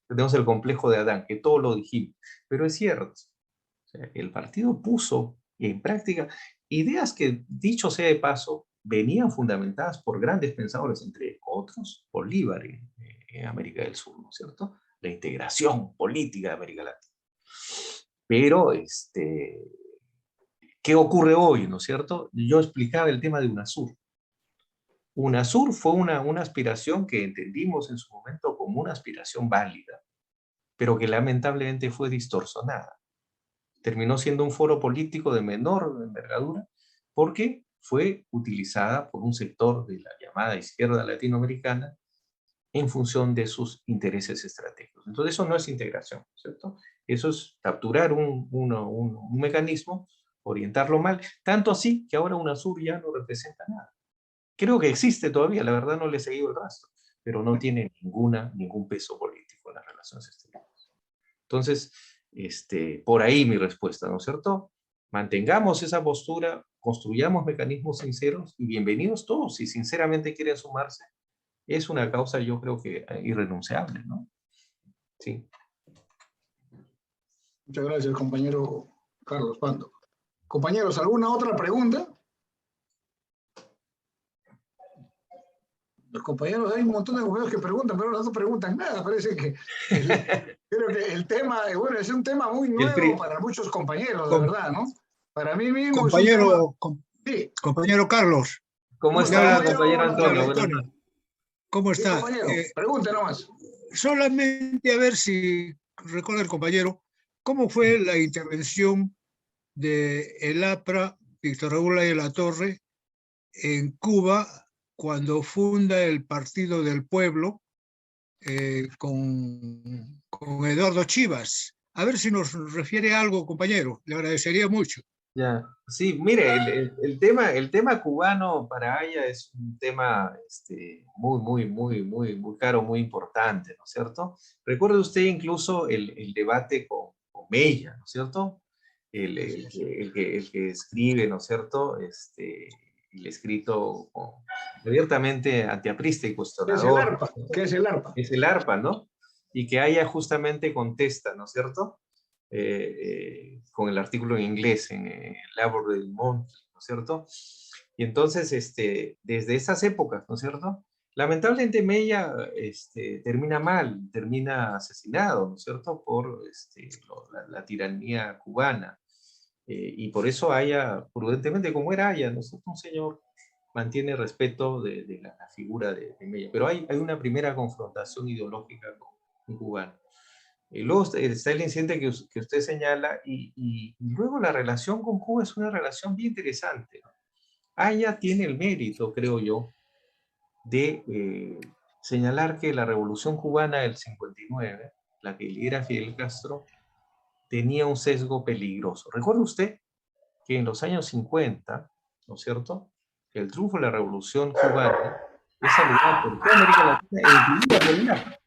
tenemos el complejo de Adán, que todo lo dijimos. Pero es cierto. O sea, el partido puso en práctica ideas que, dicho sea de paso, venían fundamentadas por grandes pensadores, entre otros Bolívar en América del Sur, ¿no es cierto? La integración política de América Latina. Pero, ¿qué ocurre hoy, no es cierto? Yo explicaba el tema de UNASUR. UNASUR fue una aspiración que entendimos en su momento como una aspiración válida, pero que lamentablemente fue distorsionada. Terminó siendo un foro político de menor envergadura porque fue utilizada por un sector de la llamada izquierda latinoamericana en función de sus intereses estratégicos. Entonces eso no es integración, ¿cierto? Eso es capturar un mecanismo, orientarlo mal, tanto así que ahora UNASUR ya no representa nada. Creo que existe todavía, la verdad no le he seguido el rastro, pero no tiene ningún peso político en las relaciones exteriores. Entonces, por ahí mi respuesta, ¿no es cierto? Mantengamos esa postura, construyamos mecanismos sinceros y bienvenidos todos, si sinceramente quieren sumarse. Es una causa, yo creo que irrenunciable, ¿no? Sí. Muchas gracias, compañero Carlos Pando. Compañeros, ¿alguna otra pregunta? Los compañeros, hay un montón de compañeros que preguntan, pero no preguntan nada. Parece que creo que el tema, bueno, es un tema muy nuevo para muchos compañeros, la verdad, ¿no? Para mí mismo compañero, es un tema... Sí. Compañero Carlos. ¿Cómo está, compañero Antonio? ¿Cómo está? Pregunta nomás. Solamente a ver si recuerda el compañero, ¿cómo fue la intervención de el APRA, Víctor Raúl de la Torre, en Cuba cuando funda el Partido del Pueblo con Eduardo Chivas? A ver si nos refiere algo, compañero, le agradecería mucho. Ya, sí, mire, el tema cubano para Haya es un tema muy caro, muy importante, ¿no es cierto? Recuerde usted incluso el debate con Mella, ¿no es cierto? El que escribe, ¿no es cierto? El escrito abiertamente antiaprista y cuestionador. ¿Qué es el ARPA? Es el ARPA, ¿no? Y que Haya justamente contesta, ¿no es cierto? Con el artículo en inglés, en Labor del Montt, ¿no es cierto? Y entonces, desde esas épocas, ¿no es cierto? Lamentablemente Mella termina mal, termina asesinado, ¿no es cierto? Por la tiranía cubana. Y por eso Haya, prudentemente, como era Haya, ¿no es cierto? Un señor mantiene respeto de la figura de Mella. Pero hay una primera confrontación ideológica con cubano. Y luego está el incidente que usted señala, y luego la relación con Cuba es una relación bien interesante. Haya tiene el mérito, creo yo, de señalar que la revolución cubana del 59, la que lidera Fidel Castro, tenía un sesgo peligroso. ¿Recuerda usted que en los años 50, ¿no es cierto?, el triunfo de la revolución cubana es saludado por toda América Latina, incluida por el APRA.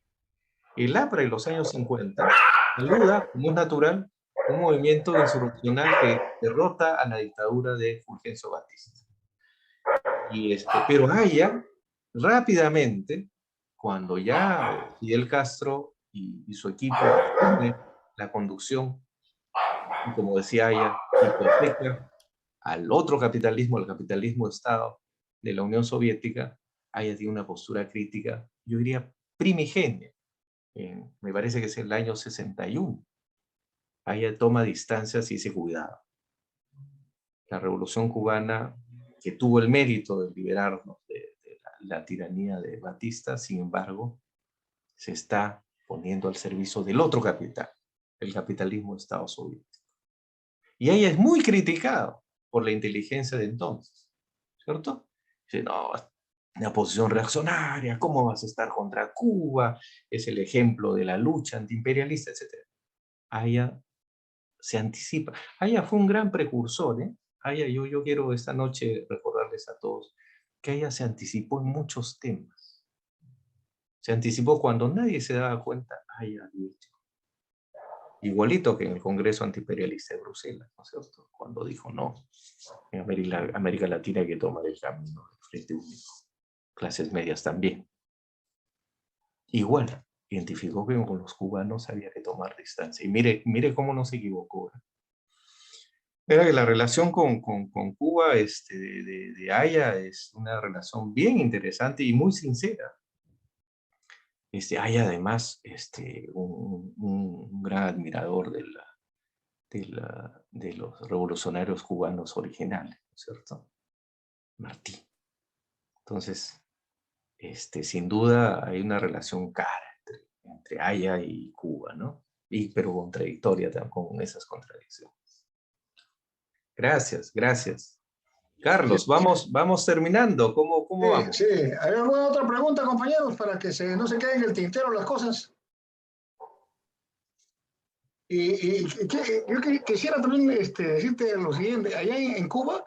El APRA en los años 50 saluda, como es natural, un movimiento insurreccional que derrota a la dictadura de Fulgencio Batista. Pero Haya, rápidamente, cuando ya Fidel Castro y su equipo asumen la conducción, y como decía Haya, hipoteca al otro capitalismo, el capitalismo de Estado de la Unión Soviética, Haya tiene una postura crítica, yo diría primigenia. Me parece que es el año 61. Haya toma distancias y dice, cuidado. La revolución cubana, que tuvo el mérito de liberarnos de la tiranía de Batista, sin embargo, se está poniendo al servicio del otro capital, el capitalismo de Estado soviético. Y ella es muy criticado por la inteligencia de entonces, ¿cierto? Dice, no, una posición reaccionaria, ¿cómo vas a estar contra Cuba? Es el ejemplo de la lucha antiimperialista, etc. Haya se anticipa. Haya fue un gran precursor, ¿eh? Haya, yo quiero esta noche recordarles a todos que Haya se anticipó en muchos temas. Se anticipó cuando nadie se daba cuenta. Haya, igualito que en el Congreso Antiimperialista de Bruselas, ¿no es cierto? Cuando dijo, no, en América Latina hay que tomar el camino del Frente Único. Clases medias también. Igual, identificó que con los cubanos había que tomar distancia. Y mire cómo no se equivocó. Era que la relación con Cuba de Haya es una relación bien interesante y muy sincera. Haya además un gran admirador de los revolucionarios cubanos originales, ¿no es cierto? Martí. Entonces, sin duda hay una relación cara entre Haya y Cuba, ¿no? Pero contradictoria también, con esas contradicciones. Gracias, gracias. Carlos, vamos terminando. ¿Cómo vamos? Sí, ¿hay alguna otra pregunta, compañeros, para que no se queden en el tintero las cosas? Yo quisiera también decirte lo siguiente. Allá en Cuba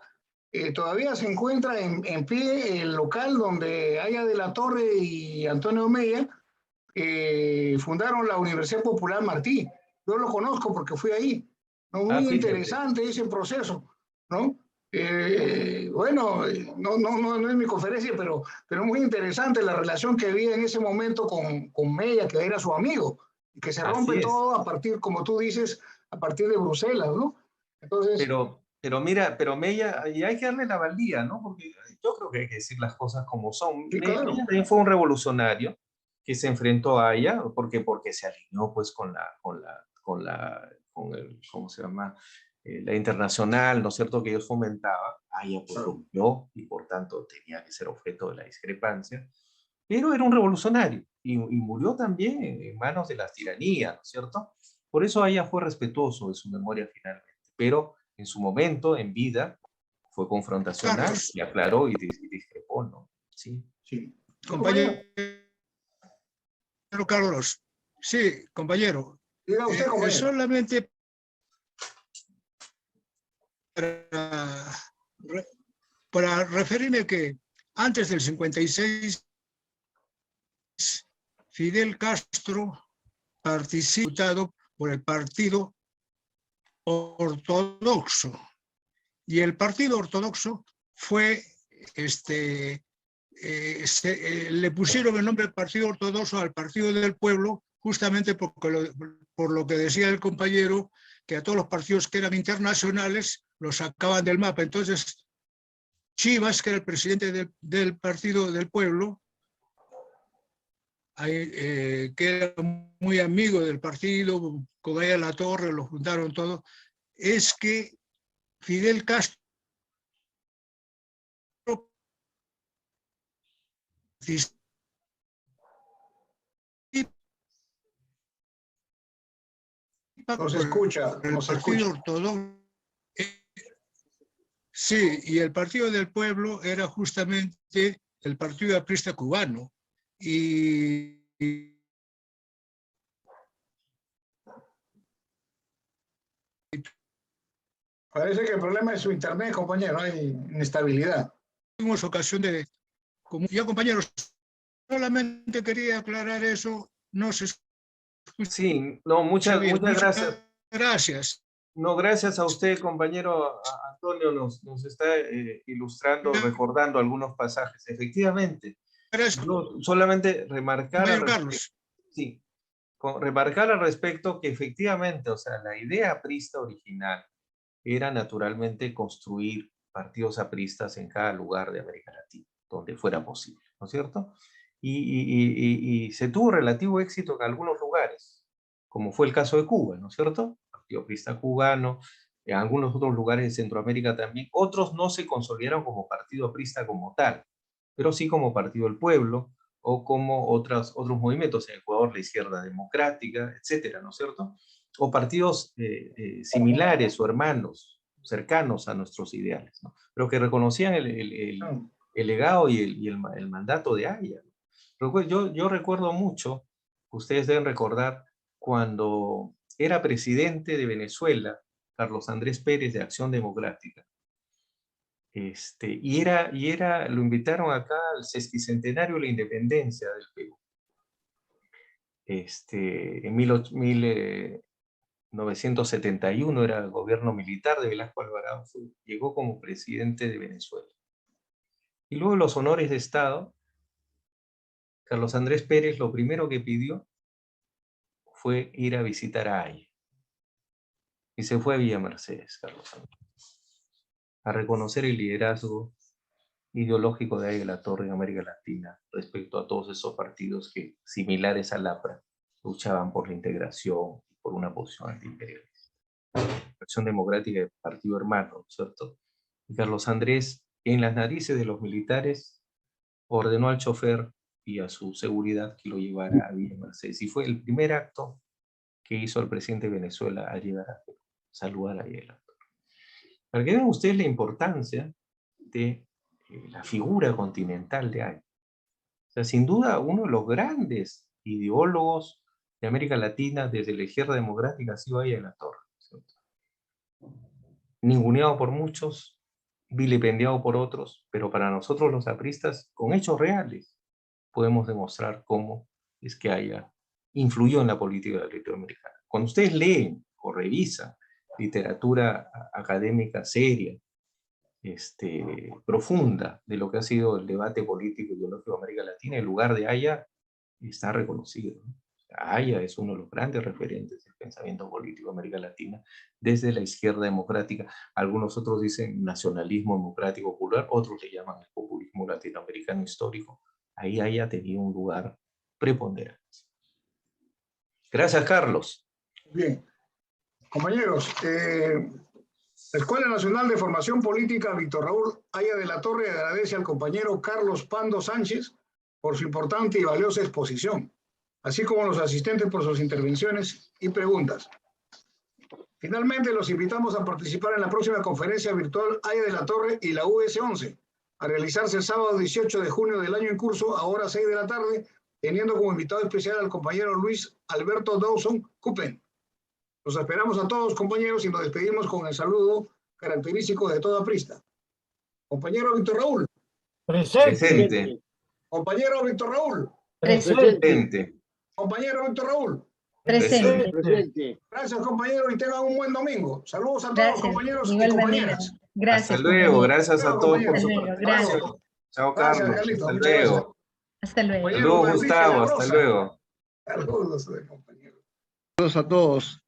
todavía se encuentra en pie el local donde Haya de la Torre y Antonio Mella fundaron la Universidad Popular Martí. Yo lo conozco porque fui ahí, ¿no? Muy interesante ese proceso, ¿no? Bueno, no es mi conferencia, pero muy interesante la relación que había en ese momento con Mella, que era su amigo, y que se rompe todo a partir, como tú dices, a partir de Bruselas, ¿no? Entonces, pero mira, pero Mella, y hay que darle la valía, ¿no? Porque yo creo que hay que decir las cosas como son. Sí, claro. Mella también fue un revolucionario que se enfrentó a Haya, porque se alineó pues con el, ¿cómo se llama? La internacional, ¿no es cierto?, que ellos fomentaban. Haya pues rompió y por tanto tenía que ser objeto de la discrepancia, pero era un revolucionario y murió también en manos de las tiranías, ¿no es cierto? Por eso Haya fue respetuoso de su memoria finalmente, pero en su momento, en vida, fue confrontacional, Carlos. y aclaró y discrepó, ¿no? Sí. Compañero Carlos, sí, compañero. Diga usted, compañero. Solamente para referirme que antes del 56, Fidel Castro participado por el Partido Ortodoxo. Y el Partido Ortodoxo fue, le pusieron el nombre del Partido Ortodoxo al Partido del Pueblo, justamente por lo que decía el compañero, que a todos los partidos que eran internacionales los sacaban del mapa. Entonces, Chivas, que era el presidente del Partido del Pueblo, que era muy amigo del partido, con Haya la Torre, lo juntaron todo, es que Fidel Castro No se escucha, el no se Partido escucha. Ortodoxo. Sí, y el Partido del Pueblo era justamente el Partido Aprista Cubano. Y Parece que el problema es su internet, compañero, hay inestabilidad. tuvimos ocasión de... Ya, compañeros, solamente quería aclarar eso. No se escucha Sí, no, muchas bien. gracias. Gracias. No, gracias a usted, compañero Antonio, nos está ilustrando, recordando algunos pasajes. Efectivamente, Gracias, yo solamente remarcar compañero Carlos. sí, remarcar al respecto que efectivamente, o sea, la idea aprista original era naturalmente construir partidos apristas en cada lugar de América Latina, donde fuera posible, ¿no es cierto? Y se tuvo relativo éxito en algunos lugares, como fue el caso de Cuba, ¿no es cierto? Partido aprista cubano, en algunos otros lugares de Centroamérica también. Otros no se consolidaron como partido aprista como tal, pero sí como Partido del Pueblo, o como otros movimientos en Ecuador, la izquierda democrática, etcétera, ¿no es cierto? O partidos similares o hermanos, cercanos a nuestros ideales, ¿no? Pero que reconocían el legado y el mandato de Haya. Yo recuerdo mucho, ustedes deben recordar, cuando era presidente de Venezuela, Carlos Andrés Pérez de Acción Democrática, lo invitaron acá al sesquicentenario de la independencia del Perú. En 1971 era el gobierno militar de Velasco Alvarado, llegó como presidente de Venezuela. Y luego los honores de Estado, Carlos Andrés Pérez lo primero que pidió fue ir a visitar a Haya. Y se fue a Villa Mercedes, Carlos Andrés, a reconocer el liderazgo ideológico de Haya de la Torre en América Latina respecto a todos esos partidos que, similares al APRA, luchaban por la integración, por una posición antiimperialista. Acción Democrática de partido hermano, ¿cierto? Y Carlos Andrés, en las narices de los militares, ordenó al chofer y a su seguridad que lo llevara a Villa Mercedes. Y fue el primer acto que hizo el presidente de Venezuela al llegar a saludar a Haya de la Torre. Para que vean ustedes la importancia de la figura continental de Haya. O sea, sin duda, uno de los grandes ideólogos de América Latina desde la izquierda democrática ha sido Haya de la Torre, ¿cierto? Ninguneado por muchos, vilipendiado por otros, pero para nosotros los apristas, con hechos reales, podemos demostrar cómo es que Haya influyó en la política latinoamericana. Cuando ustedes leen o revisan literatura académica seria, profunda de lo que ha sido el debate político y ideológico de América Latina, el lugar de Haya está reconocido, ¿no? Haya es uno de los grandes referentes del pensamiento político de América Latina desde la izquierda democrática. Algunos otros dicen nacionalismo democrático popular, otros le llaman el populismo latinoamericano histórico. Ahí Haya tenido un lugar preponderante. Gracias, Carlos. Bien. Compañeros, la Escuela Nacional de Formación Política Víctor Raúl Haya de la Torre agradece al compañero Carlos Pando Sánchez por su importante y valiosa exposición, así como a los asistentes por sus intervenciones y preguntas. Finalmente, los invitamos a participar en la próxima conferencia virtual Haya de la Torre y la US-11, a realizarse el sábado 18 de junio del año en curso a horas 6 de la tarde, teniendo como invitado especial al compañero Luis Alberto Dawson Cupen. Los esperamos a todos, compañeros, y nos despedimos con el saludo característico de toda aprista. Compañero Víctor Raúl. Presente. Compañero Víctor Raúl. Presente. Compañero Víctor Raúl. Presente. Gracias, compañeros, y tengan un buen domingo. Saludos a todos, Gracias. compañeros Igual y manera. compañeras. Gracias. Hasta luego, compañero. gracias a todos por Hasta su luego, participación. gracias. Chao, Gracias, Carlos. Carlito, Hasta muchas gracias. luego. Hasta luego. Saludos, Gustavo. Hasta luego. Saludos, compañeros. Saludos a todos.